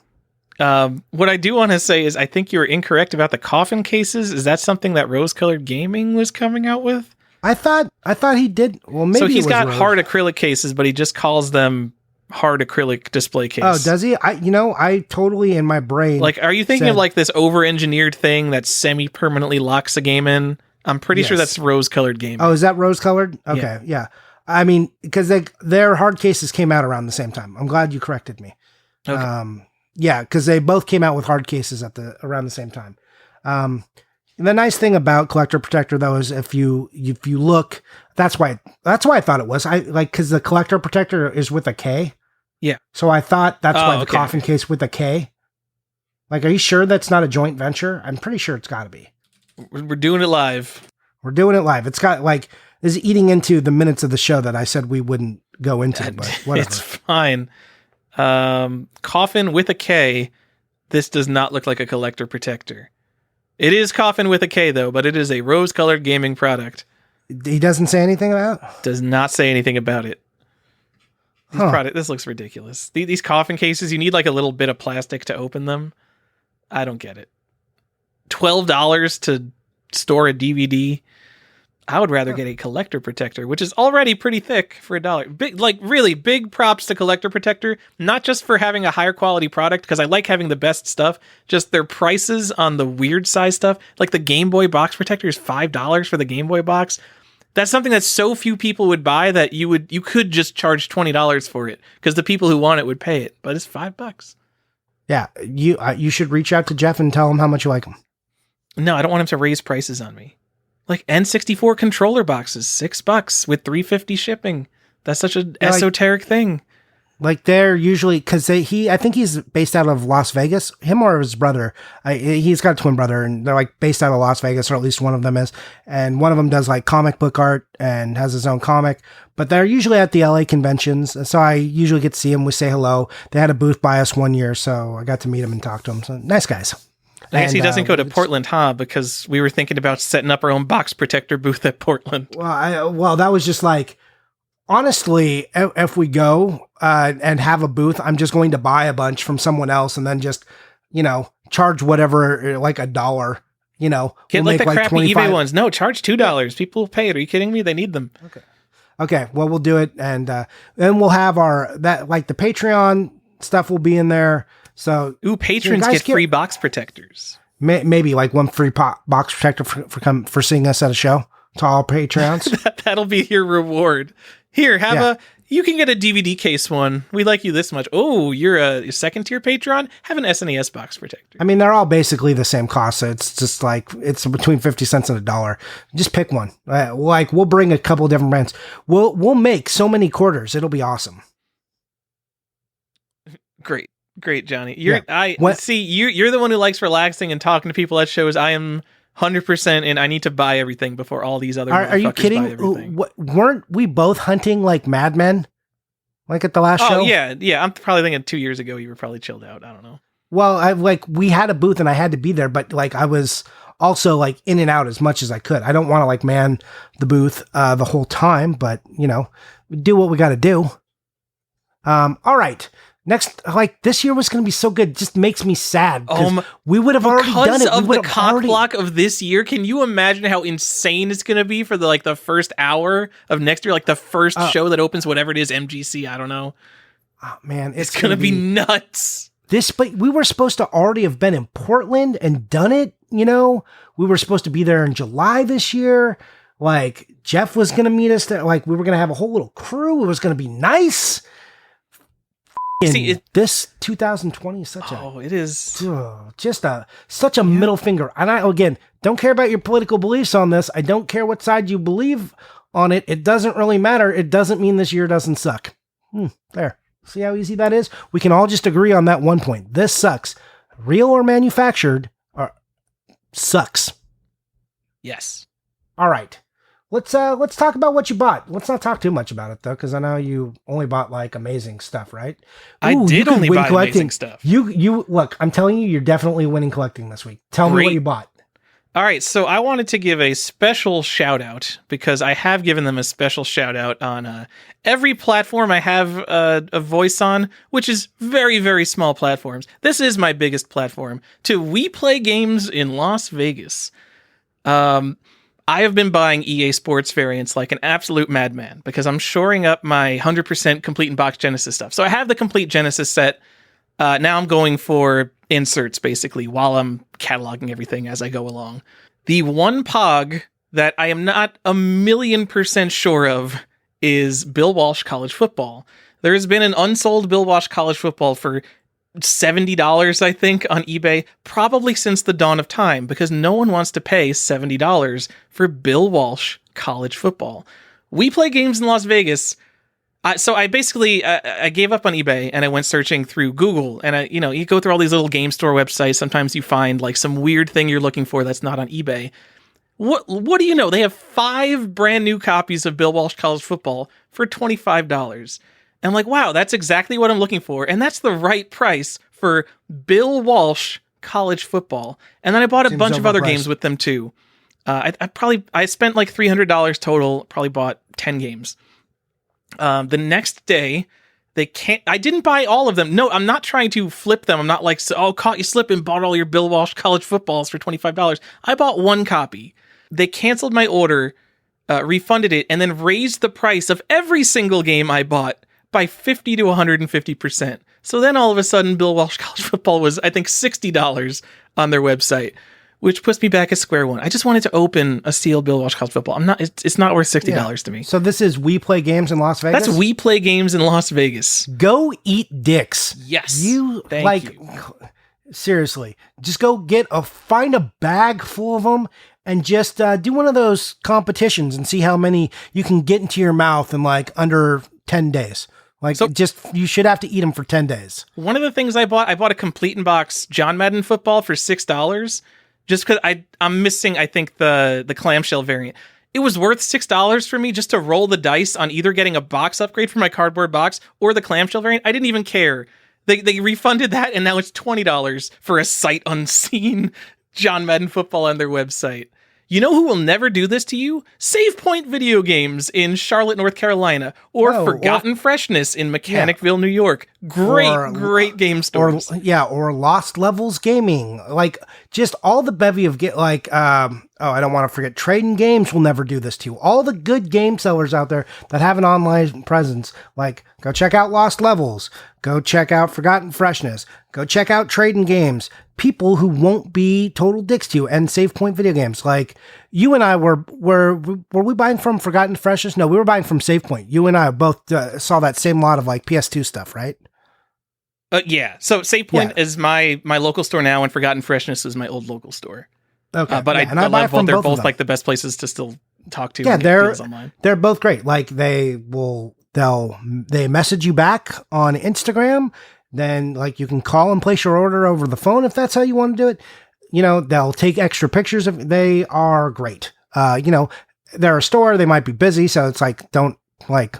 What I do want to say is I think you were incorrect about the coffin cases. Is that something that Rose Colored Gaming was coming out with? I thought he did. Well, maybe so he's got hard acrylic cases, but he just calls them hard acrylic display case. Oh, does he? I totally in my brain. Like, are you thinking of like this over-engineered thing that semi-permanently locks a game in? I'm pretty sure that's Rose Colored Gaming. Oh, is that Rose Colored? Okay, yeah. I mean, because their hard cases came out around the same time. I'm glad you corrected me. Okay. Yeah, because they both came out with hard cases around the same time. And the nice thing about Collector Protector though is if you look, that's why I thought it was because the Collector Protector is with a K. Yeah. So I thought that's why the coffin case with a K. Like, are you sure that's not a joint venture? I'm pretty sure it's got to be. We're doing it live. We're doing it live. It's got like. Is eating into the minutes of the show that I said we wouldn't go into, but whatever. It's fine. Coffin with a K. This does not look like a Collector Protector. It is Coffin with a K though, but it is a rose-colored gaming product. He doesn't say anything about it? Does not say anything about it. This looks ridiculous. These coffin cases, you need like a little bit of plastic to open them. I don't get it. $12 to store a DVD. I would rather get a Collector Protector, which is already pretty thick for $1. Big, like really big props to Collector Protector, not just for having a higher quality product, because I like having the best stuff, just their prices on the weird size stuff. Like the Game Boy box protector is $5 for the Game Boy box. That's something that so few people would buy that you could just charge $20 for it, because the people who want it would pay it, but it's $5. Yeah, you should reach out to Jeff and tell him how much you like him. No, I don't want him to raise prices on me. Like N64 controller boxes, $6 with $3.50 shipping. That's such an esoteric thing. Like they're usually because I think he's based out of Las Vegas. Him or his brother. He's got a twin brother, and they're like based out of Las Vegas, or at least one of them is. And one of them does like comic book art and has his own comic. But they're usually at the LA conventions, and so I usually get to see him. We say hello. They had a booth by us one year, so I got to meet him and talk to him. So nice guys. I guess he doesn't go to Portland, huh? Because we were thinking about setting up our own box protector booth at Portland. Well, that was just like, honestly, if we go and have a booth, I'm just going to buy a bunch from someone else and then just, charge whatever, like $1. Get like the crappy eBay ones. No, charge $2. People will pay it. Are you kidding me? They need them. Okay. Well, we'll do it, and then we'll have the Patreon stuff will be in there. So, patrons get free box protectors. Maybe like one free box protector for seeing us at a show to all Patreons. That'll be your reward. Here, you can get a DVD case one. We like you this much. Oh, you're a second tier Patreon? Have an SNES box protector. I mean, they're all basically the same cost. So it's just like, it's between 50 cents and $1. Just pick one. We'll bring a couple different brands. We'll make so many quarters. It'll be awesome. Great. Great, Johnny. What? See, you're the one who likes relaxing and talking to people at shows. I am 100%, and I need to buy everything before all these other Are you motherfuckers kidding? buy everything. Weren't we both hunting like madmen? Like at the last show? Oh, yeah. I'm probably thinking 2 years ago you were probably chilled out. I don't know. Well, we had a booth and I had to be there, but like I was also like in and out as much as I could. I don't want to like man the booth the whole time, but you know, we do what we got to do. All right. Next, like this year was going to be so good. It just makes me sad. We would have already done it. Because of the cock block of this year, can you imagine how insane it's going to be for the first hour of next year? Like the first show that opens, whatever it is, MGC, I don't know. Oh man, it's going to be nuts. But we were supposed to already have been in Portland and done it. You know, we were supposed to be there in July this year. Like Jeff was going to meet us there. Like we were going to have a whole little crew. It was going to be nice. See, this 2020 is such it is just such a middle finger. And I, again, don't care about your political beliefs on this. I don't care what side you believe on it. It doesn't really matter. It doesn't mean this year doesn't suck. There. See how easy that is? We can all just agree on that one point. This sucks. Real or manufactured sucks. Yes. All right. Let's talk about what you bought. Let's not talk too much about it though, because I know you only bought like amazing stuff, right? I did only buy amazing stuff. You look. I'm telling you, you're definitely winning collecting this week. Tell me what you bought. All right, so I wanted to give a special shout out because I have given them a special shout out on every platform I have a voice on, which is very, very small platforms. This is my biggest platform. To We Play Games in Las Vegas. I have been buying EA Sports variants like an absolute madman because I'm shoring up my 100% complete in box Genesis stuff. So I have the complete Genesis set. Now I'm going for inserts basically while I'm cataloging everything as I go along. The one pog that I am not 1,000,000% sure of is Bill Walsh College Football. There has been an unsold Bill Walsh College Football for $70, I think, on eBay, probably since the dawn of time, because no one wants to pay $70 for Bill Walsh College Football. We Play Games in Las Vegas. So I basically I gave up on eBay and I went searching through Google, and you go through all these little game store websites. Sometimes you find like some weird thing you're looking for that's not on eBay. What do you know? They have 5 brand new copies of Bill Walsh College Football for $25. And I'm like, wow, that's exactly what I'm looking for. And that's the right price for Bill Walsh College Football. And then I bought a bunch of other games with them too. I spent like $300 total, probably bought 10 games. The next day, I didn't buy all of them. No, I'm not trying to flip them. I'm not like, caught you slipping, bought all your Bill Walsh College Footballs for $25. I bought one copy. They canceled my order, refunded it, and then raised the price of every single game I bought by 50 to 150%. So then all of a sudden, Bill Walsh College Football was, I think, $60 on their website, which puts me back at square one. I just wanted to open a sealed Bill Walsh College Football. It's not worth $60 to me. So this is We Play Games in Las Vegas? That's We Play Games in Las Vegas. Go eat dicks. Yes. Thank you. Seriously, just go find a bag full of them and just do one of those competitions and see how many you can get into your mouth in like under 10 days. You should have to eat them for 10 days. One of the things I bought a complete in box John Madden football for $6, just because I'm missing, I think, the clamshell variant. It was worth $6 for me just to roll the dice on either getting a box upgrade for my cardboard box or the clamshell variant. I didn't even care. They refunded that, and now it's $20 for a sight unseen John Madden football on their website. You know who will never do this to you? Save Point Video Games in Charlotte, North Carolina, or Forgotten Freshness in Mechanicville, New York. Great game stores. Or Lost Levels Gaming. Like, just all the bevy of I don't want to forget, Trading Games will never do this to you. All the good game sellers out there that have an online presence, like, go check out Lost Levels, go check out Forgotten Freshness, go check out Trading Games. People who won't be total dicks to you, and Save Point Video Games. Like, you and I were we buying from Forgotten Freshness? No, we were buying from Save Point. You and I both saw that same lot of like PS2 stuff, right? Yeah. So Save Point is my local store now, and Forgotten Freshness is my old local store. Okay. But I love both. They're both like the best places to still talk to. Yeah, they're both great. Like they message you back on Instagram. then like you can call and place your order over the phone if that's how you want to do it. They'll take extra pictures of. They are great. They're a store. They might be busy, so it's like don't like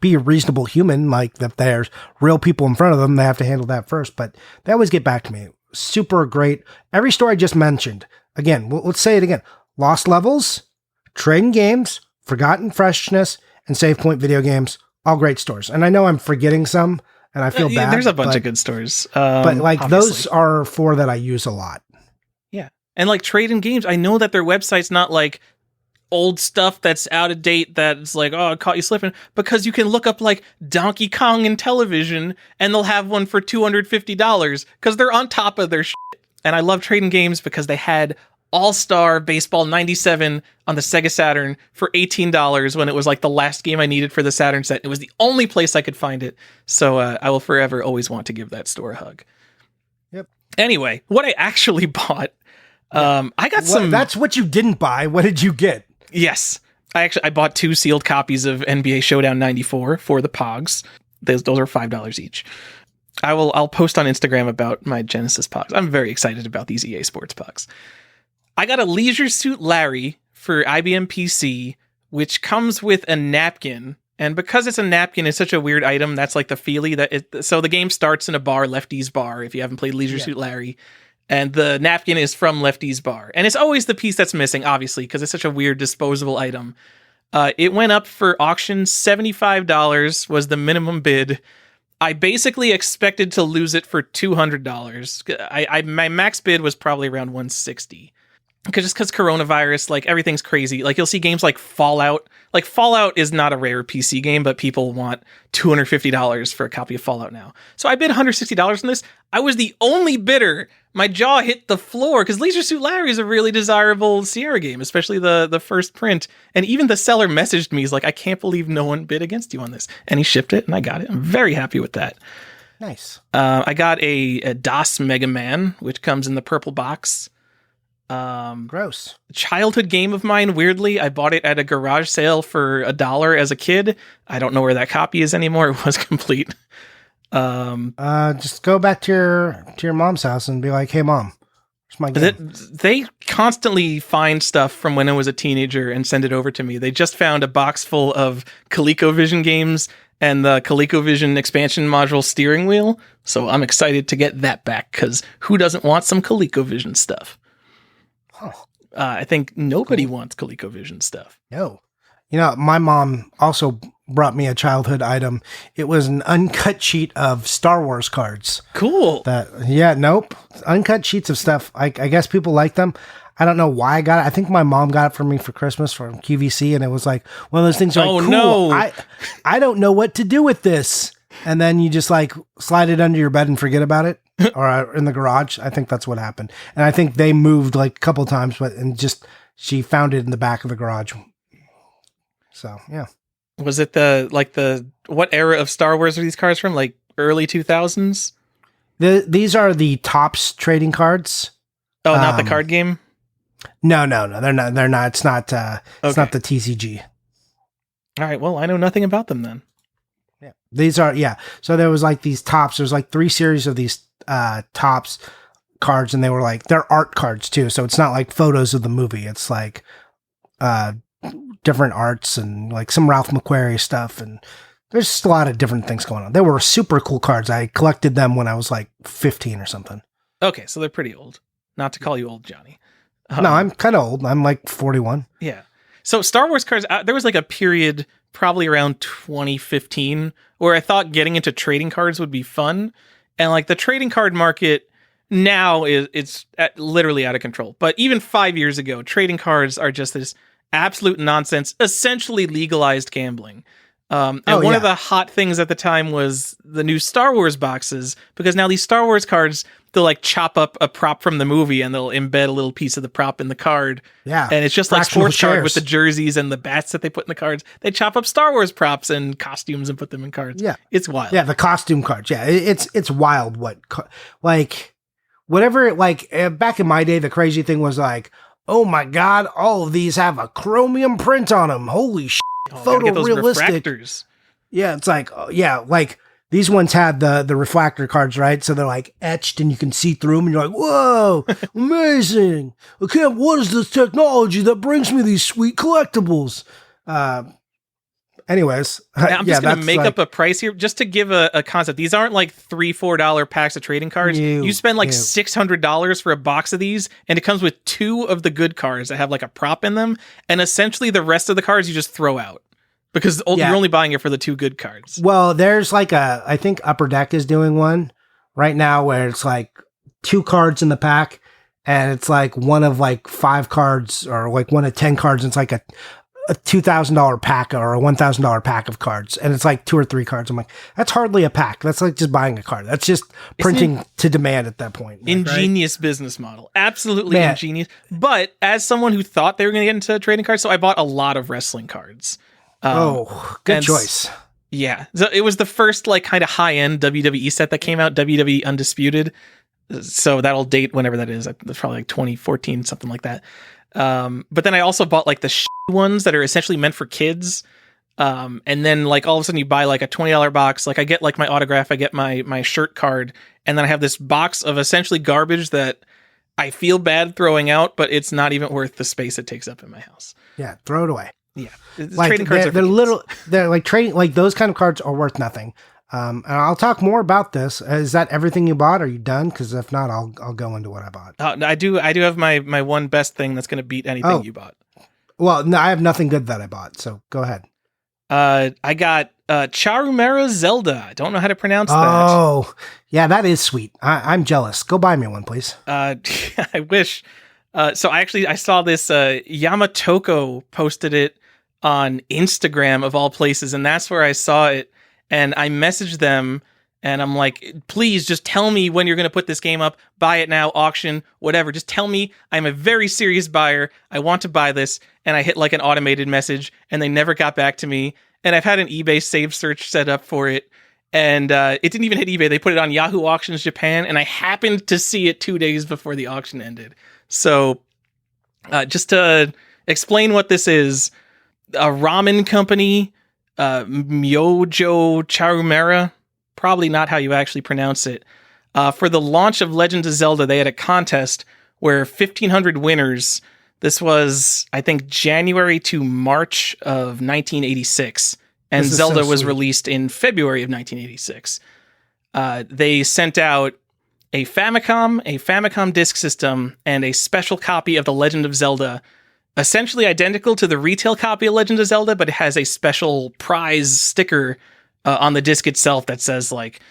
be a reasonable human. Like if there's real people in front of them, they have to handle that first. But they always get back to me. Super great. Every store I just mentioned. Again, let's say it again. Lost Levels, Trading Games, Forgotten Freshness, and Save Point Video Games. All great stores. And I know I'm forgetting some, and I feel bad. There's a bunch of good stores. But like obviously. Those are 4 that I use a lot. Yeah. And like Trading Games, I know that their website's not like old stuff that's out of date that's like, oh, I caught you slipping, because you can look up like Donkey Kong and television and they'll have one for $250 because they're on top of their shit. And I love Trading Games because they had All-Star Baseball 97 on the Sega Saturn for $18 when it was like the last game I needed for the Saturn set. It was the only place I could find it. So I will forever always want to give that store a hug. Yep. Anyway, what I actually bought, I got some... That's what you didn't buy. What did you get? Yes. I bought 2 sealed copies of NBA Showdown 94 for the Pogs. Those are $5 each. I'll post on Instagram about my Genesis Pogs. I'm very excited about these EA Sports Pogs. I got a Leisure Suit Larry for IBM PC, which comes with a napkin. And because it's a napkin, it's such a weird item. That's like the feely so the game starts in a bar, Lefty's Bar, if you haven't played Leisure Suit Larry. And the napkin is from Lefty's Bar. And it's always the piece that's missing, obviously, because it's such a weird disposable item. It went up for auction. $75 was the minimum bid. I basically expected to lose it for $200. My max bid was probably around $160. Because coronavirus, like everything's crazy. Like you'll see games like Fallout. Like Fallout is not a rare PC game, but people want $250 for a copy of Fallout now. So I bid $160 on this. I was the only bidder. My jaw hit the floor because Leisure Suit Larry is a really desirable Sierra game, especially the first print. And even the seller messaged me. He's like, I can't believe no one bid against you on this. And he shipped it and I got it. I'm very happy with that. Nice. I got a DOS Mega Man, which comes in the purple box. Gross. Childhood game of mine. Weirdly, I bought it at a garage sale for $1 as a kid. I don't know where that copy is anymore. It was complete. Just go back to your mom's house and be like, "Hey, mom, where's my game?" They constantly find stuff from when I was a teenager and send it over to me. They just found a box full of ColecoVision games and the ColecoVision expansion module steering wheel. So I'm excited to get that back because who doesn't want some ColecoVision stuff? Huh. I think nobody wants ColecoVision stuff. No. My mom also brought me a childhood item. It was an uncut sheet of Star Wars cards. Cool. Nope. Uncut sheets of stuff. I guess people like them. I don't know why I got it. I think my mom got it for me for Christmas from QVC, and it was like one of those things like, cool. No. I don't know what to do with this. And then you just like slide it under your bed and forget about it. Or in the garage. I think that's what happened. And I think they moved like a couple times, she found it in the back of the garage. So, yeah. Was it what era of Star Wars are these cards from? Like early 2000s? These are the Topps trading cards. Oh, not the card game? No. They're not. It's not the TCG. All right. Well, I know nothing about them then. Yeah. These are, So there was like these Topps. There's like 3 series of these Topps cards, and they're art cards too. So it's not like photos of the movie. It's like different arts and like some Ralph McQuarrie stuff. And there's just a lot of different things going on. They were super cool cards. I collected them when I was like 15 or something. Okay. So they're pretty old. Not to call you old, Johnny. No, I'm kind of old. I'm like 41. Yeah. So Star Wars cards, there was like a period probably around 2015 where I thought getting into trading cards would be fun. And like the trading card market now it's literally out of control. But even 5 years ago, trading cards are just this absolute nonsense, essentially legalized gambling. One of the hot things at the time was the new Star Wars boxes, because now these Star Wars cards, they'll like chop up a prop from the movie and they'll embed a little piece of the prop in the card. Yeah. And it's just Fractional like sports card shares. with the jerseys and the bats that they put in the cards. They chop up Star Wars props and costumes and put them in cards. Yeah. It's wild. Yeah, the costume cards. Yeah, it's wild back in my day, the crazy thing was like, oh my God, all of these have a chromium print on them. Holy shit. Photorealistic. Refractors. Yeah, it's like, These ones had the refractor cards, right? So they're like etched and you can see through them and you're like, whoa, amazing. Okay, what is this technology that brings me these sweet collectibles? Anyways. I'm just going to make up a price here just to give a concept. These aren't like $3-4 packs of trading cards. You spend like $600 for a box of these, and it comes with 2 of the good cards that have like a prop in them. And essentially the rest of the cards you just throw out. Because you're only buying it for the 2 good cards. Well, there's like I think Upper Deck is doing one right now where it's like 2 cards in the pack and it's like one of like 5 cards or like one of 10 cards. And it's like a $2,000 pack or a $1,000 pack of cards. And it's like 2 or 3 cards. I'm like, that's hardly a pack. That's like just buying a card. That's just printing to demand at that point. Like, ingenious business model. Absolutely ingenious. But as someone who thought they were going to get into trading cards, so I bought a lot of wrestling cards. Good choice. Yeah. So it was the first like kind of high-end WWE set that came out, WWE Undisputed. So that'll date whenever that is. It's probably like 2014, something like that. But then I also bought like the ones that are essentially meant for kids. And then like all of a sudden you buy like a $20 box. Like I get like my autograph, I get my shirt card. And then I have this box of essentially garbage that I feel bad throwing out, but it's not even worth the space it takes up in my house. Yeah. Throw it away. Yeah, like trading cards they're little. They're like trading. Like those kind of cards are worth nothing. And I'll talk more about this. Is that everything you bought? Are you done? Because if not, I'll go into what I bought. I do have my one best thing that's going to beat anything you bought. Well, no, I have nothing good that I bought. So go ahead. I got Charumera Zelda. I don't know how to pronounce that. Oh, yeah, that is sweet. I'm jealous. Go buy me one, please. I wish. So I saw this. Yamatoko posted it on Instagram of all places, and that's where I saw it. And I messaged them, and I'm like, please just tell me when you're going to put this game up. Buy it now, auction, whatever. Just tell me. I'm a very serious buyer. I want to buy this. And I hit like an automated message, and they never got back to me. And I've had an eBay save search set up for it, and it didn't even hit eBay. They put it on Yahoo Auctions Japan, and I happened to see it 2 days before the auction ended. So just to explain what this is, a ramen company, Myojo Charumera, probably not how you actually pronounce it. For the launch of Legend of Zelda, they had a contest where 1,500 winners, this was, I think, January to March of 1986, and Zelda was released in February of 1986. They sent out a Famicom Disk System, and a special copy of The Legend of Zelda, essentially identical to the retail copy of Legend of Zelda, but it has a special prize sticker on the disc itself that says like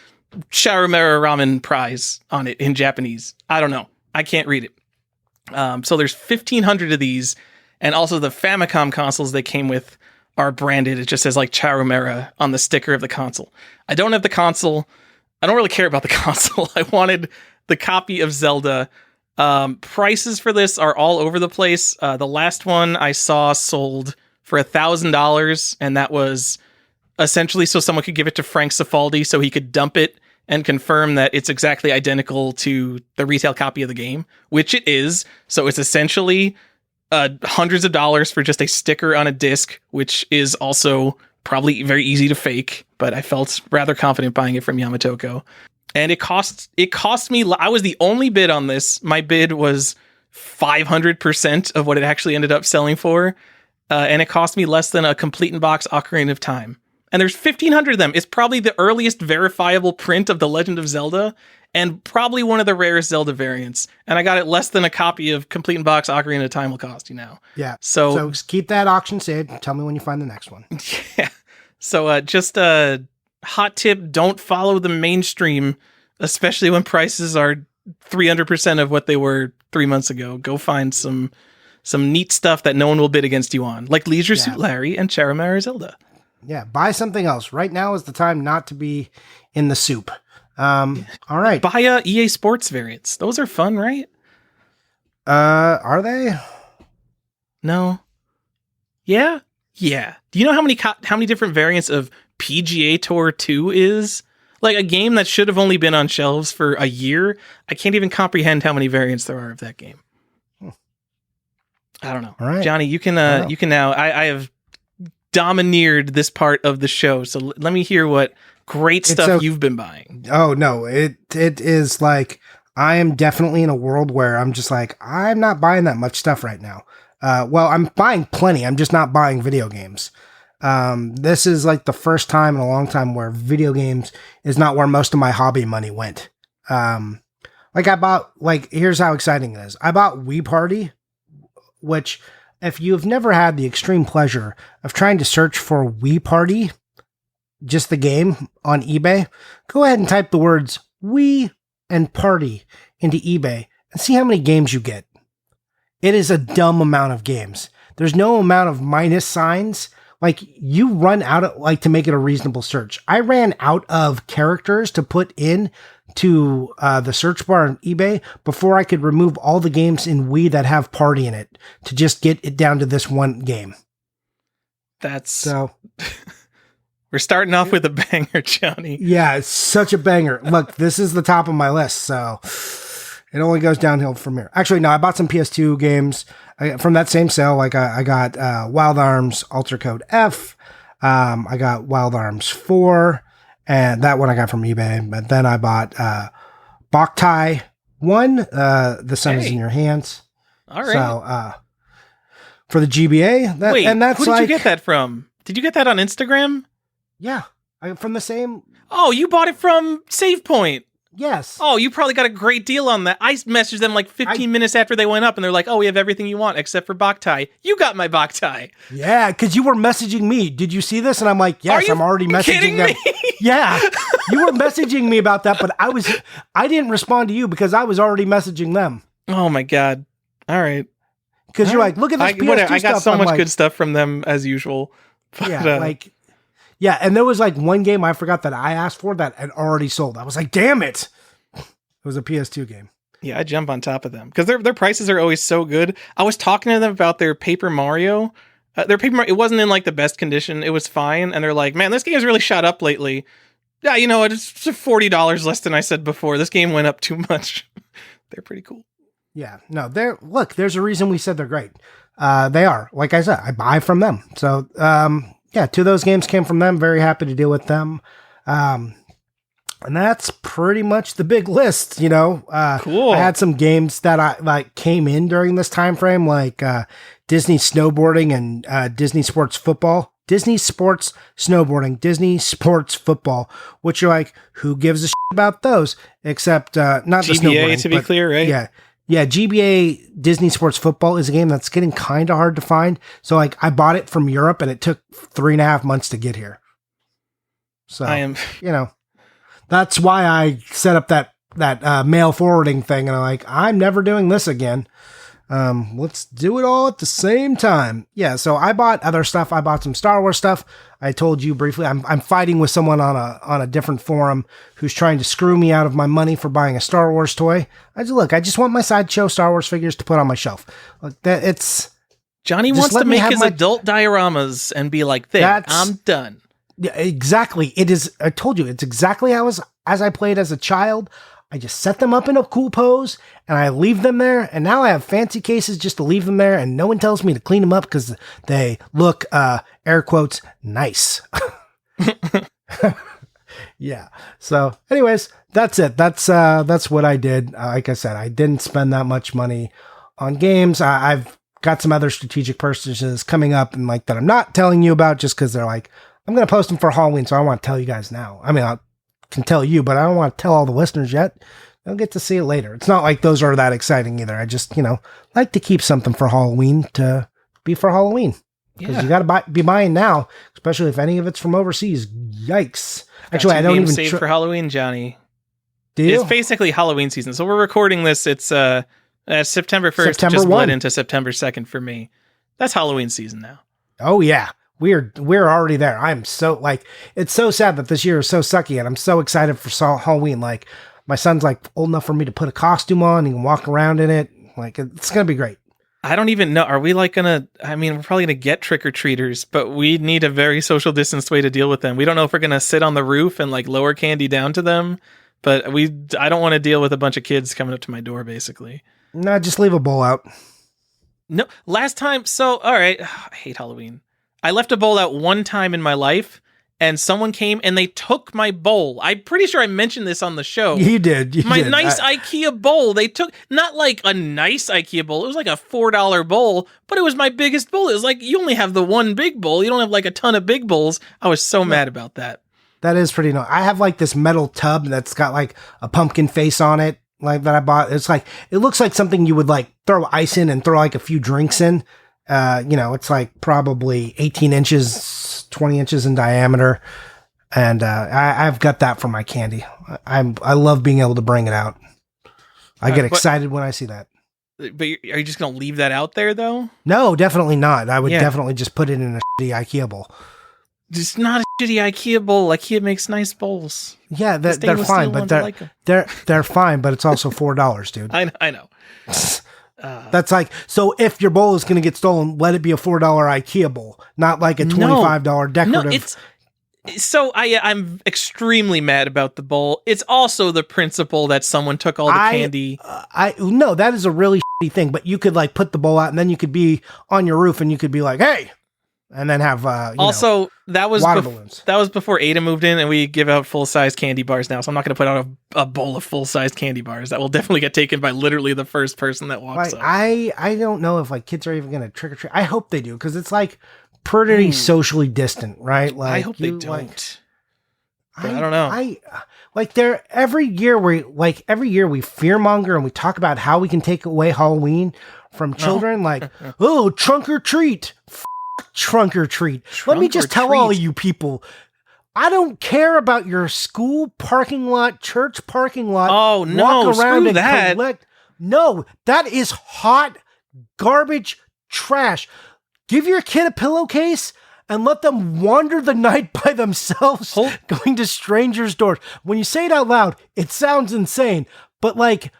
Charumera Ramen Prize on it in Japanese. I don't know. I can't read it. So there's 1,500 of these, and also the Famicom consoles they came with are branded. It just says like Charumera on the sticker of the console. I don't have the console. I don't really care about the console. I wanted the copy of Zelda. Prices for this are all over the place. The last one I saw sold for $1,000, and that was essentially so someone could give it to Frank Cifaldi so he could dump it and confirm that it's exactly identical to the retail copy of the game, which it is. So it's essentially hundreds of dollars for just a sticker on a disc, which is also probably very easy to fake, but I felt rather confident buying it from Yamatoko. And it cost me, I was the only bid on this. My bid was 500% of what it actually ended up selling for. And it cost me less than a complete in box Ocarina of Time. And there's 1,500 of them. It's probably the earliest verifiable print of The Legend of Zelda, and probably one of the rarest Zelda variants. And I got it less than a copy of complete in box Ocarina of Time will cost you now. Yeah. So keep that auction saved. Tell me when you find the next one. Yeah. So just a hot tip, don't follow the mainstream, especially when prices are 300% of what they were 3 months ago. Go find some neat stuff that no one will bid against you on, like Leisure Suit Larry and Charumera Zelda. Yeah, buy something else. Right now is the time not to be in the soup. All right. Buy EA Sports variants. Those are fun, right? Are they? No. Yeah? Yeah. Do you know how many different variants of PGA Tour 2 is? Like a game that should have only been on shelves for a year. I can't even comprehend how many variants there are of that game. I don't know. All right. Johnny, you can now, I have domineered this part of the show. So let me hear what great stuff you've been buying. Oh no, it is like I am definitely in a world where I'm just like I'm not buying that much stuff right now. Well, I'm buying plenty. I'm just not buying video games. This is like the first time in a long time where video games is not where most of my hobby money went. Like I bought, like, here's how exciting it is. I bought Wii Party, which if you've never had the extreme pleasure of trying to search for Wii Party, just the game on eBay, go ahead and type the words Wii and Party into eBay and see how many games you get. It is a dumb amount of games. There's no amount of minus signs. Like, you run out of, like, to make it a reasonable search. I ran out of characters to put in to the search bar on eBay before I could remove all the games in Wii that have Party in it to just get it down to this one game. That's so. We're starting off with a banger, Johnny. Yeah, it's such a banger. Look, this is the top of my list, so it only goes downhill from here. Actually, no, I bought some PS2 games from that same sale. Like I got Wild Arms Ultra Code F. I got Wild Arms 4. And that one I got from eBay. But then I bought Boktai 1, The Sun is in Your Hands. All right. So for the GBA. Wait, and that's who did you get that from? Did you get that on Instagram? Yeah. From the same... Oh, you bought it from Save Point. Yes. Oh, you probably got a great deal on that. I messaged them like 15 minutes after they went up, and they're like, oh, we have everything you want except for Boktai. You got my Boktai. Yeah, because you were messaging me. Did you see this? And I'm like, yes, I'm already messaging them. Yeah, you were messaging me about that, but I didn't respond to you because I was already messaging them. Oh, my God. All right. Because you're like, look at this PS2 stuff. I got so much good stuff from them as usual. But, yeah, and there was like one game I forgot that I asked for that had already sold. I was like, damn it. It was a PS2 game. Yeah, I jump on top of them because their prices are always so good. I was talking to them about their Paper Mario. It wasn't in like the best condition. It was fine. And they're like, man, this game's really shot up lately. Yeah, you know what? It's $40 less than I said before. This game went up too much. They're pretty cool. Yeah, no, there's a reason we said they're great. They are. Like I said, I buy from them. So, yeah, 2 of those games came from them. Very happy to deal with them. And that's pretty much the big list, you know. Cool. I had some games that I like came in during this time frame, like Disney snowboarding and Disney sports football. Disney sports snowboarding, Disney sports football, which you're like, who gives a shit about those? Except not GBA, the snowboarding. To be clear, right? Yeah, GBA Disney Sports Football is a game that's getting kind of hard to find. So, like, I bought it from Europe, and it took 3.5 months to get here. So, you know, that's why I set up that mail forwarding thing, and I'm like, I'm never doing this again. Let's do it all at the same time. Yeah, so I bought other stuff. I bought some Star Wars stuff. I told you briefly, I'm fighting with someone on a different forum who's trying to screw me out of my money for buying a Star Wars toy. I just want my Sideshow Star Wars figures to put on my shelf. Like that, it's Johnny wants to make his adult dioramas and be like, "There, I'm done." Yeah, exactly. It is. I told you, it's exactly as I played as a child. I just set them up in a cool pose and I leave them there. And now I have fancy cases just to leave them there. And no one tells me to clean them up because they look, air quotes, nice. Yeah. So anyways, that's it. That's what I did. Like I said, I didn't spend that much money on games. I've got some other strategic purchases coming up and like that I'm not telling you about just because they're like, I'm going to post them for Halloween. So I want to tell you guys now. I mean, I can tell you, but I don't want to tell all the listeners yet. They'll get to see it later. It's not like those are that exciting either. I just, like to keep something for Halloween to be for Halloween. Because you got to be buying now, especially if any of it's from overseas. Yikes. Actually, I don't even save for Halloween, Johnny. Do you? It's basically Halloween season. So we're recording this. It's September 1st. September just 1. bled into September 2nd for me. That's Halloween season now. Oh, yeah. We're already there. I'm so it's so sad that this year is so sucky, and I'm so excited for Halloween. Like, my son's like old enough for me to put a costume on. He can walk around in it. Like, it's gonna be great. I don't even know. Are we we're probably gonna get trick or treaters, but we need a very social distanced way to deal with them. We don't know if we're gonna sit on the roof and like lower candy down to them, but I don't want to deal with a bunch of kids coming up to my door. Basically, no, just leave a bowl out. No, last time. So all right, I hate Halloween. I left a bowl out one time in my life, and someone came and they took my bowl. I'm pretty sure I mentioned this on the show. You did. My nice IKEA bowl. They took, not like a nice IKEA bowl. It was like a $4 bowl, but it was my biggest bowl. It was like, you only have the one big bowl. You don't have like a ton of big bowls. I was so mad about that. That is pretty nice. I have like this metal tub that's got like a pumpkin face on it, like that I bought. It's like, it looks like something you would like throw ice in and throw like a few drinks in. It's like probably 18 inches, 20 inches in diameter. And I've got that for my candy. I love being able to bring it out. I get excited when I see that. But are you just going to leave that out there though? No, definitely not. I would definitely just put it in a shitty IKEA bowl. Just not a shitty IKEA bowl. IKEA makes nice bowls. Yeah, they're fine, but they're fine, but it's also $4, dude. I know. That's like, so if your bowl is going to get stolen, let it be a $4 IKEA bowl, not like a $25 decorative. So I'm extremely mad about the bowl. It's also the principle that someone took all the candy. No, that is a really shitty thing, but you could like put the bowl out and then you could be on your roof and you could be like, hey, and then have, that was water balloons. That was before Ada moved in and we give out full-size candy bars now. So I'm not going to put out a bowl of full-size candy bars. That will definitely get taken by literally the first person that walks up. I don't know if like kids are even going to trick or treat. I hope they do. Cause it's like pretty socially distant, right? Like I hope they don't. I don't know. Every year we fearmonger and we talk about how we can take away Halloween from children. Trunk or treat. Trunk or treat. Let me just tell all of you people, I don't care about your school parking lot, church parking lot. Oh no, walk around screw and that. collect. No, that is hot garbage trash. Give your kid a pillowcase and let them wander the night by themselves, going to strangers' doors. When you say it out loud, it sounds insane, but like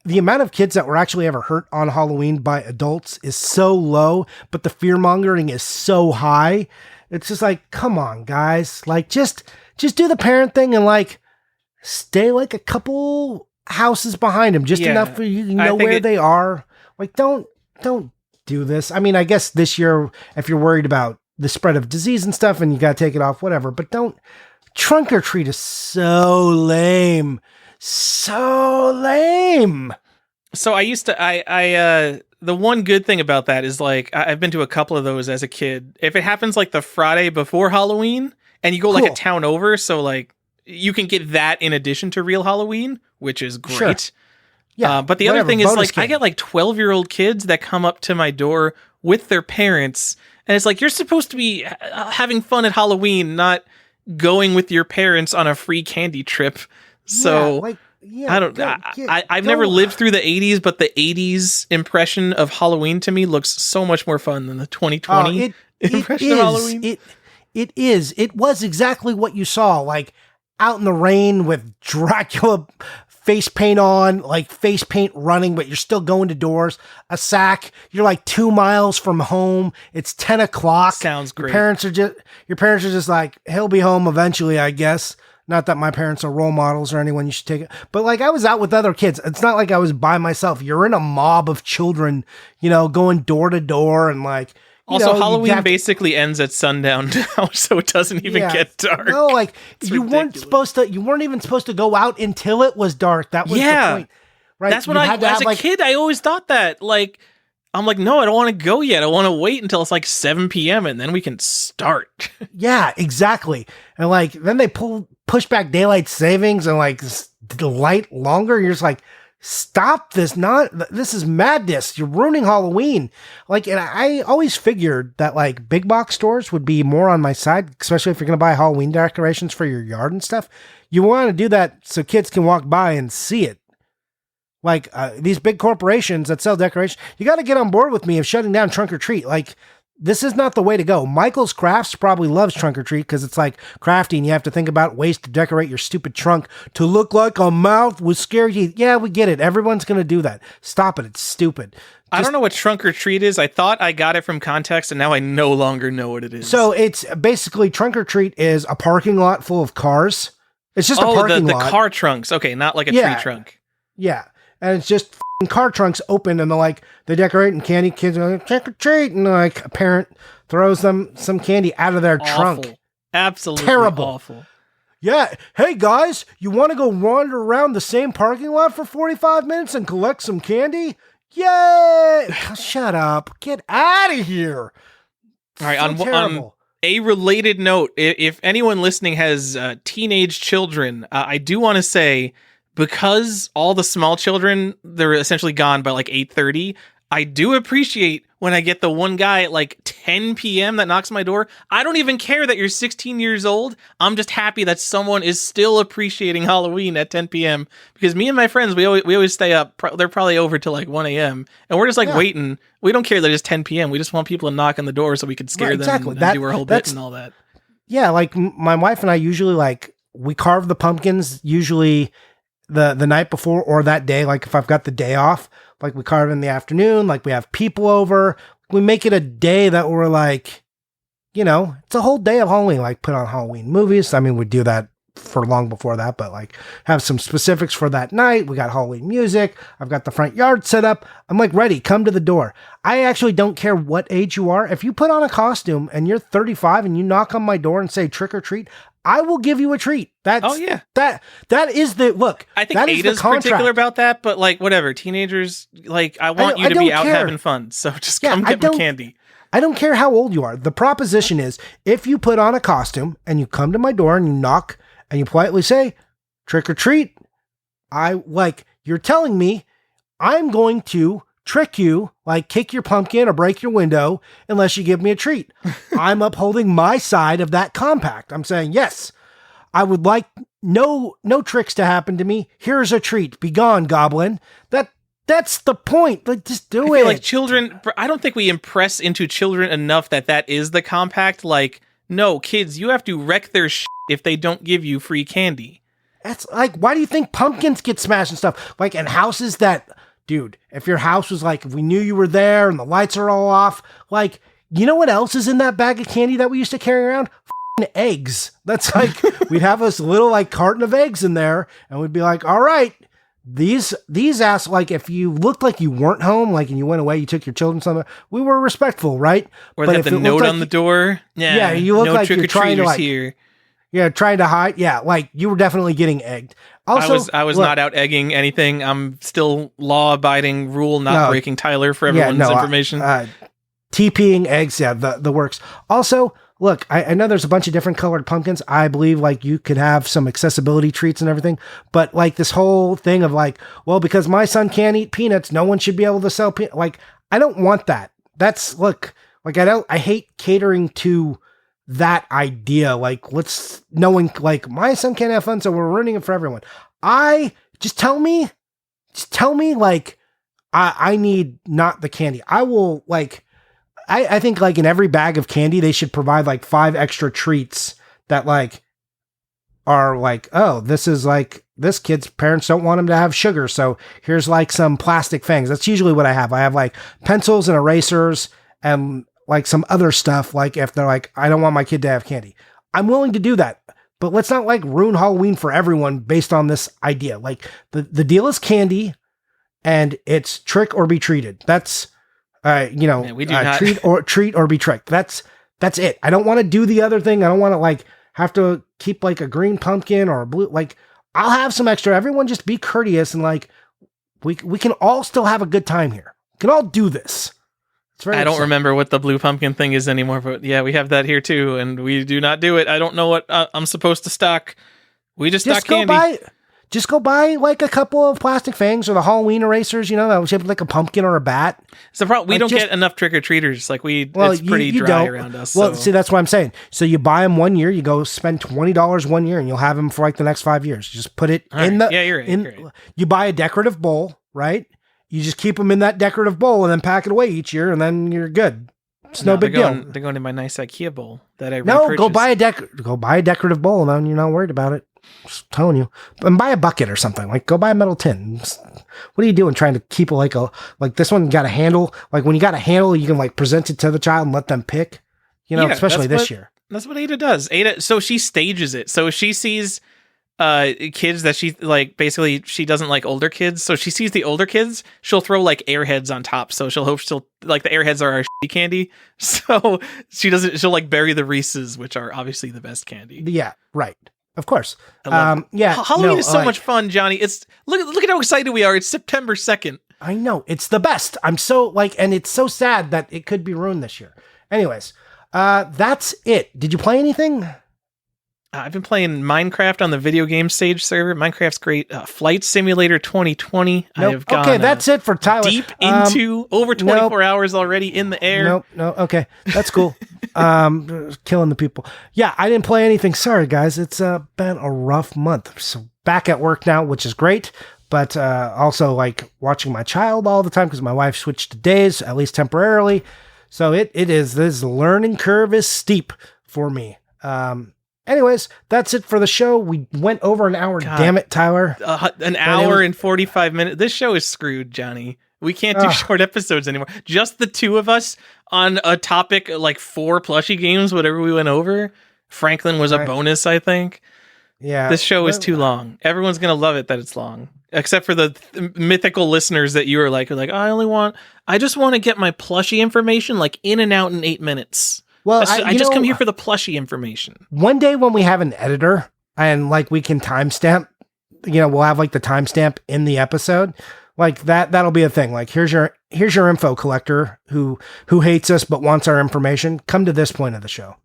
the amount of kids that were actually ever hurt on Halloween by adults is so low, but the fear mongering is so high. It's just like, come on, guys. Like, just do the parent thing and like stay like a couple houses behind them, just enough for you to know where they are. Like, don't do this. I mean, I guess this year, if you're worried about the spread of disease and stuff and you got to take it off, whatever, but don't. Trunk or treat is so lame. So lame. So I used to, the one good thing about that is like, I've been to a couple of those as a kid. If it happens like the Friday before Halloween and you go like a town over, so like you can get that in addition to real Halloween, which is great. Sure. Yeah. But the other thing is like, I get like 12-year-old kids that come up to my door with their parents. And it's like, you're supposed to be having fun at Halloween, not going with your parents on a free candy trip. So I've never lived through the 80s, but the 80s impression of Halloween to me looks so much more fun than the 2020 impression of Halloween. It is. It was exactly what you saw, like out in the rain with Dracula face paint on, like face paint running, but you're still going to doors, a sack. You're like 2 miles from home. It's 10 o'clock. Sounds great. Your parents are just like, he'll be home eventually, I guess. Not that my parents are role models or anyone you should take it. But like I was out with other kids. It's not like I was by myself. You're in a mob of children, going door to door and like. Also, Halloween basically ends at sundown now, so it doesn't even get dark. No, like you weren't even supposed to go out until it was dark. That was the point. Right? That's what as a kid, I always thought that. Like, I'm like, no, I don't want to go yet. I want to wait until it's like 7 p.m. and then we can start. Yeah, exactly. And like, then they push back daylight savings and like the light longer. You're just like, stop this. This is madness. You're ruining Halloween. Like, and I always figured that like big box stores would be more on my side, especially if you're going to buy Halloween decorations for your yard and stuff. You want to do that so kids can walk by and see it. Like these big corporations that sell decorations, you got to get on board with me of shutting down Trunk or Treat. Like, this is not the way to go. Michael's Crafts probably loves Trunk or Treat because it's like crafty and you have to think about ways to decorate your stupid trunk to look like a mouth with scary teeth. Yeah, we get it. Everyone's going to do that. Stop it. It's stupid. I don't know what Trunk or Treat is. I thought I got it from context and now I no longer know what it is. So it's basically Trunk or Treat is a parking lot full of cars. It's just a parking lot. The car trunks. Okay, not like a tree trunk. Yeah. And it's just car trunks open and they decorate and candy. Kids are like, trick or treat. And like a parent throws them some candy out of their trunk. Absolutely Terrible. awful. Yeah. Hey, guys, you want to go wander around the same parking lot for 45 minutes and collect some candy? Yay! Shut up. Get out of here. All right, So on a related note, if anyone listening has teenage children, I do want to say, because all the small children, they're essentially gone by like 8:30, I do appreciate when I get the one guy at like 10 p.m. that knocks my door. I don't even care that you're 16 years old. I'm just happy that someone is still appreciating Halloween at 10 p.m. Because me and my friends, we always stay up. They're probably over till like 1 a.m. And we're just like waiting. We don't care that it's 10 p.m. We just want people to knock on the door so we can scare them and do our whole bit and all that. Yeah, like my wife and I usually we carve the pumpkins usually the night before or that day. Like if I've got the day off, like we carve in the afternoon, like we have people over. We make it a day that we're like, it's a whole day of Halloween, like put on Halloween movies. I mean, we do that for long before that, but like have some specifics for that night. We got Halloween music. I've got the front yard set up. I'm like, ready, come to the door. I actually don't care what age you are. If you put on a costume and you're 35 and you knock on my door and say trick or treat, I will give you a treat. That is the look. I think Ada's particular about that, but like whatever. Teenagers, like I want you to be out having fun. So just come get me candy. I don't care how old you are. The proposition is if you put on a costume and you come to my door and you knock and you politely say trick or treat, you're telling me I'm going to trick you, like kick your pumpkin or break your window unless you give me a treat. I'm upholding my side of that compact. I'm saying, yes, I would like no tricks to happen to me. Here's a treat. Be gone, goblin. That's the point. Like, just do it. I feel like children, I don't think we impress into children enough that is the compact. Like, no, kids, you have to wreck their shit if they don't give you free candy. That's like, why do you think pumpkins get smashed and stuff? Like, in houses that... Dude, if your house was like, if we knew you were there and the lights are all off, like, you know what else is in that bag of candy that we used to carry around? F***ing eggs. That's like, we'd have this little like carton of eggs in there and we'd be like, all right, these like if you looked like you weren't home, like and you went away, you took your children somewhere, we were respectful, right? Or they had the note on the door. Yeah, you look like you're trying to like, here. Yeah, trying to hide. Yeah, like you were definitely getting egged. Also, I was not out egging anything. I'm still law-abiding, rule-not-breaking Tyler for everyone's information. TPing eggs, the works. Also, look, I know there's a bunch of different colored pumpkins. I believe like you could have some accessibility treats and everything, but like this whole thing of like, well, because my son can't eat peanuts, no one should be able to sell peanuts. Like, I don't want that. I hate catering to that idea, like knowing like my son can't have fun, so we're ruining it for everyone. Just tell me like I need not the candy. I will like I think like in every bag of candy they should provide like 5 extra treats that like are like, oh, this is like this kid's parents don't want him to have sugar, so here's like some plastic fangs. That's usually what I have. I have like pencils and erasers and like some other stuff, like if they're like, I don't want my kid to have candy. I'm willing to do that, but let's not like ruin Halloween for everyone based on this idea. Like the deal is candy and it's trick or be treated. That's, we do not treat or be tricked. That's it. I don't want to do the other thing. I don't want to like have to keep like a green pumpkin or a blue, like I'll have some extra. Everyone just be courteous and like, we can all still have a good time here. We can all do this. I don't remember what the blue pumpkin thing is anymore, but yeah, we have that here too, and we do not do it. I don't know what I'm supposed to stock. We just stock candy. Just go buy like a couple of plastic fangs or the Halloween erasers, that was shaped like a pumpkin or a bat. It's the problem. We don't get enough trick-or-treaters. Like it's pretty dry around us. Well, see, that's what I'm saying. So you buy them 1 year, you go spend $20 1 year, and you'll have them for like the next 5 years. You just put it in the... Yeah, you're right. You buy a decorative bowl, right? You just keep them in that decorative bowl and then pack it away each year, and then you're good. It's no big deal. They're going in my nice IKEA bowl that I repurchased. Go buy a decorative bowl, and then you're not worried about it. Just telling you. And buy a bucket or something. Like, go buy a metal tin. What are you doing trying to keep like this one got a handle? Like, when you got a handle, you can like present it to the child and let them pick. Especially this year. That's what Ada does. So she stages it. So she sees kids that she like, basically she doesn't like older kids, so she sees the older kids, she'll throw like Airheads on top, so she'll like the Airheads are our shitty candy, so she'll like bury the Reese's, which are obviously the best candy. Yeah, right. Of course. Yeah, Halloween is so much fun, Johnny. It's look at how excited we are. It's September 2nd. I know, it's the best. I'm so like, and it's so sad that it could be ruined this year. Anyways, that's it. Did you play anything? I've been playing Minecraft on the video game stage server. Minecraft's great. Flight Simulator 2020. Nope. I have gone, okay, that's it for Tyler. Deep into over 24 hours already in the air. No. Okay, that's cool. Killing the people. Yeah, I didn't play anything. Sorry, guys. It's been a rough month. So back at work now, which is great. But also like watching my child all the time because my wife switched to days, at least temporarily. So this learning curve is steep for me. Anyways, that's it for the show. We went over an hour. God. Damn it, Tyler. An hour and 45 minutes. This show is screwed, Johnny. We can't do short episodes anymore. Just the two of us on a topic like 4 plushie games, whatever we went over. Franklin was a bonus, I think. Yeah. This show is too long. Everyone's going to love it that it's long. Except for the mythical listeners that you are like, I just want to get my plushie information like in and out in 8 minutes. Well, I just come here for the plushie information. One day when we have an editor and like we can timestamp, we'll have like the timestamp in the episode, like that'll be a thing. Like here's your info collector who hates us but wants our information. Come to this point of the show,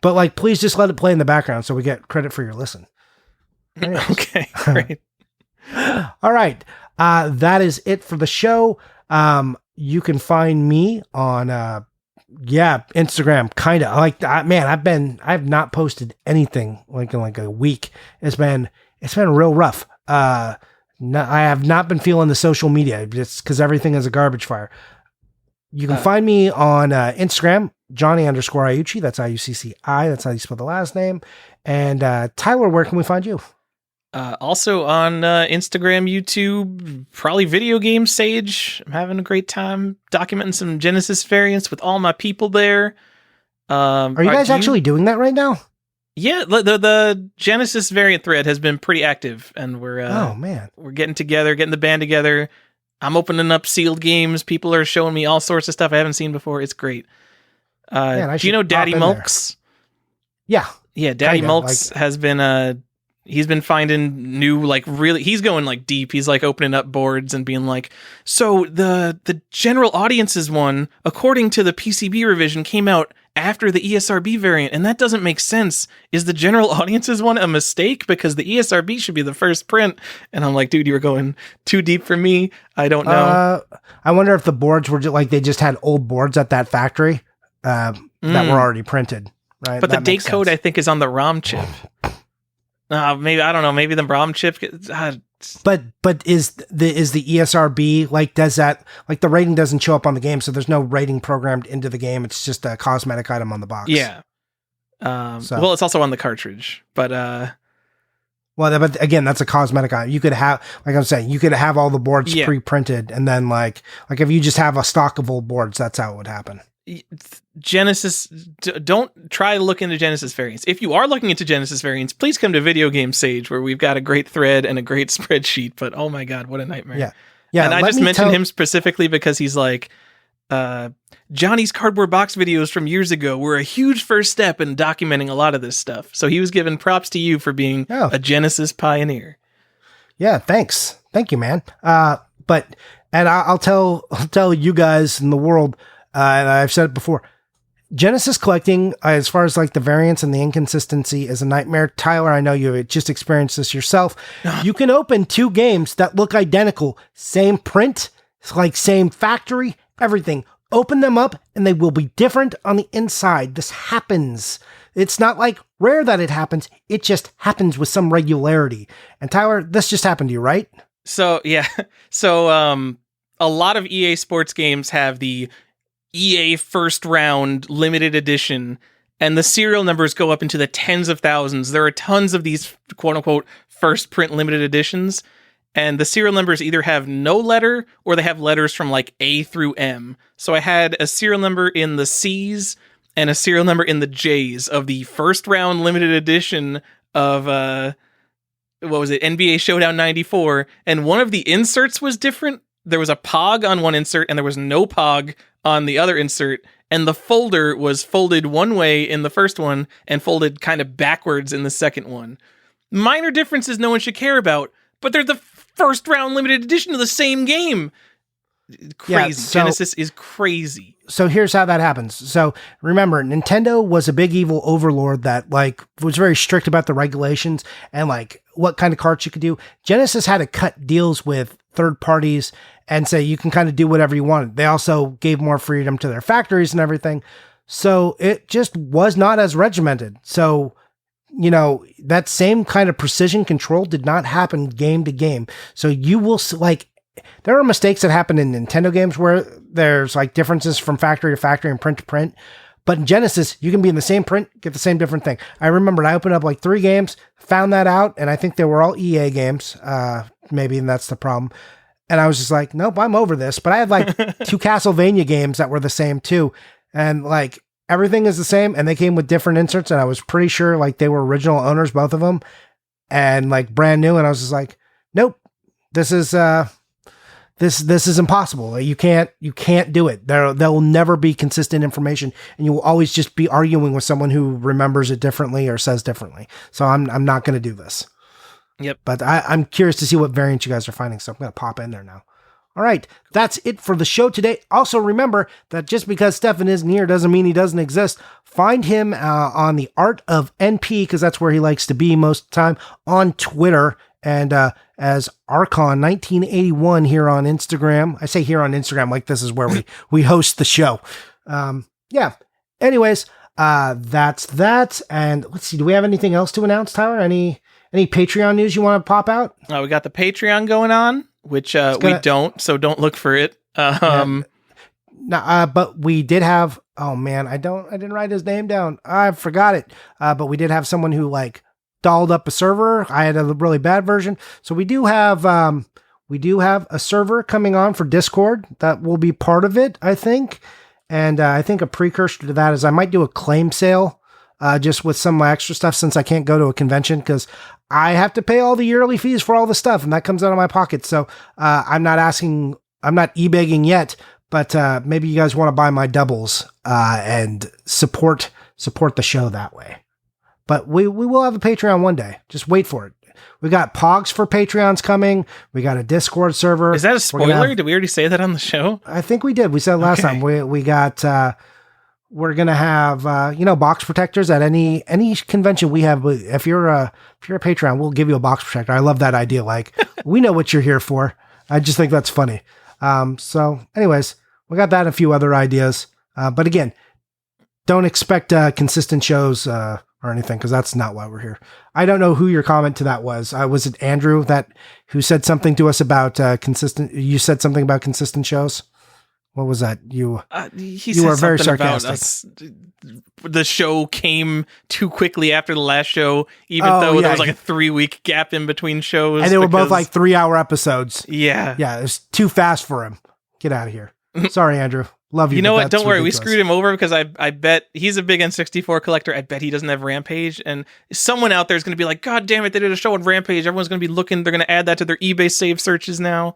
but like please just let it play in the background so we get credit for your listen. Okay, great. All right, that is it for the show. You can find me on Instagram, kind of like I've not posted anything like in like a week. It's been real rough. I have not been feeling the social media just because everything is a garbage fire. You can find me on Instagram, Johnny_Iucci. That's IUCCI. That's how you spell the last name. And Tyler, where can we find you? Also on Instagram, YouTube, probably video game stage. I'm having a great time documenting some Genesis variants with all my people there. Are you guys actually doing that right now? Yeah, the Genesis variant thread has been pretty active, and we're we're getting the band together. I'm opening up sealed games. People are showing me all sorts of stuff I haven't seen before. It's great. Do you know Daddy Mulks? Yeah, Daddy Mulks has been he's been finding new, like, really, he's going like deep. He's like opening up boards and being like, so the general audiences one, according to the PCB revision, came out after the ESRB variant, and that doesn't make sense. Is the general audiences one a mistake? Because the ESRB should be the first print. And I'm like, dude, you were going too deep for me. I don't know. I wonder if the boards were like they just had old boards at that factory that were already printed, right? But the date code, I think, is on the ROM chip. Maybe, I don't know. Maybe the ROM chip. But is the ESRB like, does that, like, the rating doesn't show up on the game, so there's no rating programmed into the game. It's just a cosmetic item on the box. Yeah. Well, it's also on the cartridge, but but again, that's a cosmetic item. You could have, like I'm saying, you could have all the boards pre-printed, and then like if you just have a stock of old boards, that's how it would happen. Genesis, don't try to look into Genesis variants. If you are looking into Genesis variants, please come to Video Game Sage, where we've got a great thread and a great spreadsheet. But oh my god, what a nightmare! Yeah. And I just mentioned him specifically because he's like, Johnny's cardboard box videos from years ago were a huge first step in documenting a lot of this stuff. So he was giving props to you for being a Genesis pioneer. Yeah, thanks, thank you, man. But I'll tell you guys in the world. And I've said it before, Genesis collecting, as far as like the variance and the inconsistency, is a nightmare. Tyler, I know you just experienced this yourself. You can open 2 games that look identical, same print, like same factory, everything. Open them up and they will be different on the inside. This happens. It's not like rare that it happens. It just happens with some regularity. And Tyler, this just happened to you, right? So, yeah. So, a lot of EA Sports games have the EA first round limited edition, and the serial numbers go up into the tens of thousands. There are tons of these quote unquote first print limited editions, and the serial numbers either have no letter or they have letters from like A through M. So I had a serial number in the C's and a serial number in the J's of the first round limited edition of what was it, NBA Showdown 94, and one of the inserts was different. There was a POG on one insert, and there was no POG on the other insert, and the folder was folded one way in the first one, and folded kind of backwards in the second one. Minor differences no one should care about, but they're the first round limited edition of the same game. Crazy. Yeah, so, Genesis is crazy. So here's how that happens. So remember, Nintendo was a big evil overlord that like was very strict about the regulations and like what kind of carts you could do. Genesis had to cut deals with third parties and say you can kind of do whatever you wanted. They also gave more freedom to their factories and everything. So it just was not as regimented. So, you know, that same kind of precision control did not happen game to game. So you will like, there are mistakes that happen in Nintendo games where there's like differences from factory to factory and print to print. But in Genesis, you can be in the same print, get the same different thing. I remembered I opened up like 3 games, found that out, and I think they were all EA games. Maybe, and that's the problem. And I was just like, nope, I'm over this. But I had like 2 Castlevania games that were the same too. And like everything is the same, and they came with different inserts, and I was pretty sure like they were original owners, both of them, and like brand new. And I was just like, nope, this is this is impossible. You can't do it. There will never be consistent information, and you will always just be arguing with someone who remembers it differently or says differently. So I'm not going to do this. Yep. But I'm curious to see what variants you guys are finding, so I'm going to pop in there now. All right, that's it for the show today. Also, remember that just because Stefan isn't here doesn't mean he doesn't exist. Find him on the Art of NP, because that's where he likes to be most of the time, on Twitter, and as Archon1981 here on Instagram. I say here on Instagram like this is where we host the show. Yeah. Anyways, that's that. And let's see, do we have anything else to announce, Tyler? Any Patreon news you want to pop out? We got the Patreon going on, which we don't, so don't look for it. No, but we did have, oh man, I didn't write his name down. I forgot it. But we did have someone who like dolled up a server. I had a really bad version. So we do have a server coming on for Discord that will be part of it, I think. And I think a precursor to that is I might do a claim sale, just with some extra stuff since I can't go to a convention because I have to pay all the yearly fees for all the stuff, and that comes out of my pocket. So I'm not e-begging yet, but maybe you guys want to buy my doubles and support the show that way. But we will have a Patreon one day. Just wait for it. We got Pogs for Patreons coming. We got a Discord server. Is that a spoiler? Did we already say that on the show? I think we did. We said last time. We got. We're gonna have box protectors at any convention we have. If you're a Patreon, we'll give you a box protector. I love that idea. Like we know what you're here for. I just think that's funny. So, anyways, we got that and a few other ideas. But again, don't expect consistent shows or anything, because that's not why we're here. I don't know who your comment to that was. Was it Andrew who said something to us about consistent? You said something about consistent shows. What was that? You were very sarcastic. The show came too quickly after the last show, even though there was like a 3-week gap in between shows. And they were both like 3-hour episodes. Yeah. Yeah, it was too fast for him. Get out of here. Sorry, Andrew. Love you. You know what? Don't worry. Ridiculous. We screwed him over because I bet he's a big N64 collector. I bet he doesn't have Rampage. And someone out there is going to be like, God damn it, they did a show on Rampage. Everyone's going to be looking. They're going to add that to their eBay save searches now.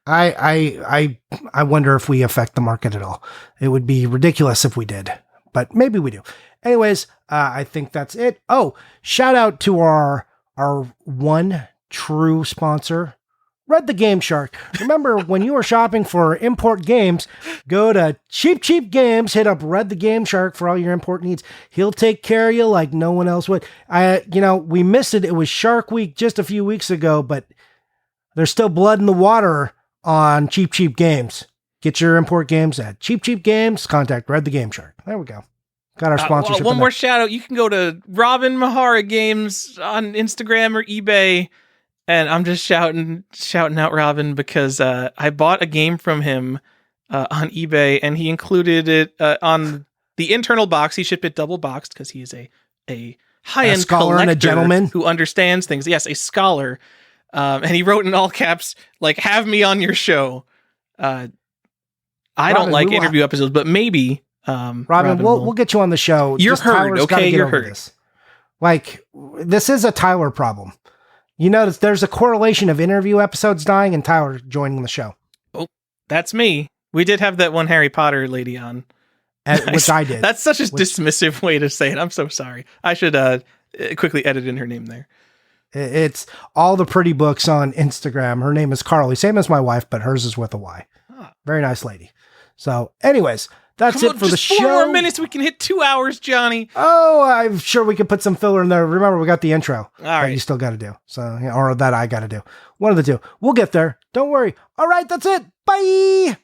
I wonder if we affect the market at all. It would be ridiculous if we did, but maybe we do. Anyways, I think that's it. Oh, shout out to our one true sponsor, Red the Game Shark. Remember, when you are shopping for import games, go to Cheap Games, hit up Red the Game Shark for all your import needs. He'll take care of you like no one else would. We missed it. It was Shark Week just a few weeks ago, but there's still blood in the water on Cheap Games. Get your import games at Cheap Games. Contact Red the Game Shark. There we go. Got our sponsorship. One more shout out. You can go to Robin Mahara Games on Instagram or eBay. And I'm just shouting out Robin because I bought a game from him on eBay, and he included it on the internal box. He shipped it double boxed because he is a high-end scholar and a gentleman who understands things. Yes, a scholar. And he wrote in all caps, like, have me on your show. I don't like interview episodes, but maybe Robin, we'll get you on the show. You're heard, okay? You're heard. This. Like, this is a Tyler problem. You notice there's a correlation of interview episodes dying and Tyler joining the show. Oh, that's me. We did have that one Harry Potter lady on. Which I did. That's such a dismissive way to say it. I'm so sorry. I should quickly edit in her name there. It's all the pretty books on Instagram. Her name is Carly. Same as my wife, but hers is with a Y. Very nice lady. So anyways, that's it for the show. 4 more minutes. We can hit 2 hours, Johnny. Oh, I'm sure we could put some filler in there. Remember, we got the intro. All right. That you still got to do. So, or that I got to do. One of the two. We'll get there. Don't worry. All right. That's it. Bye.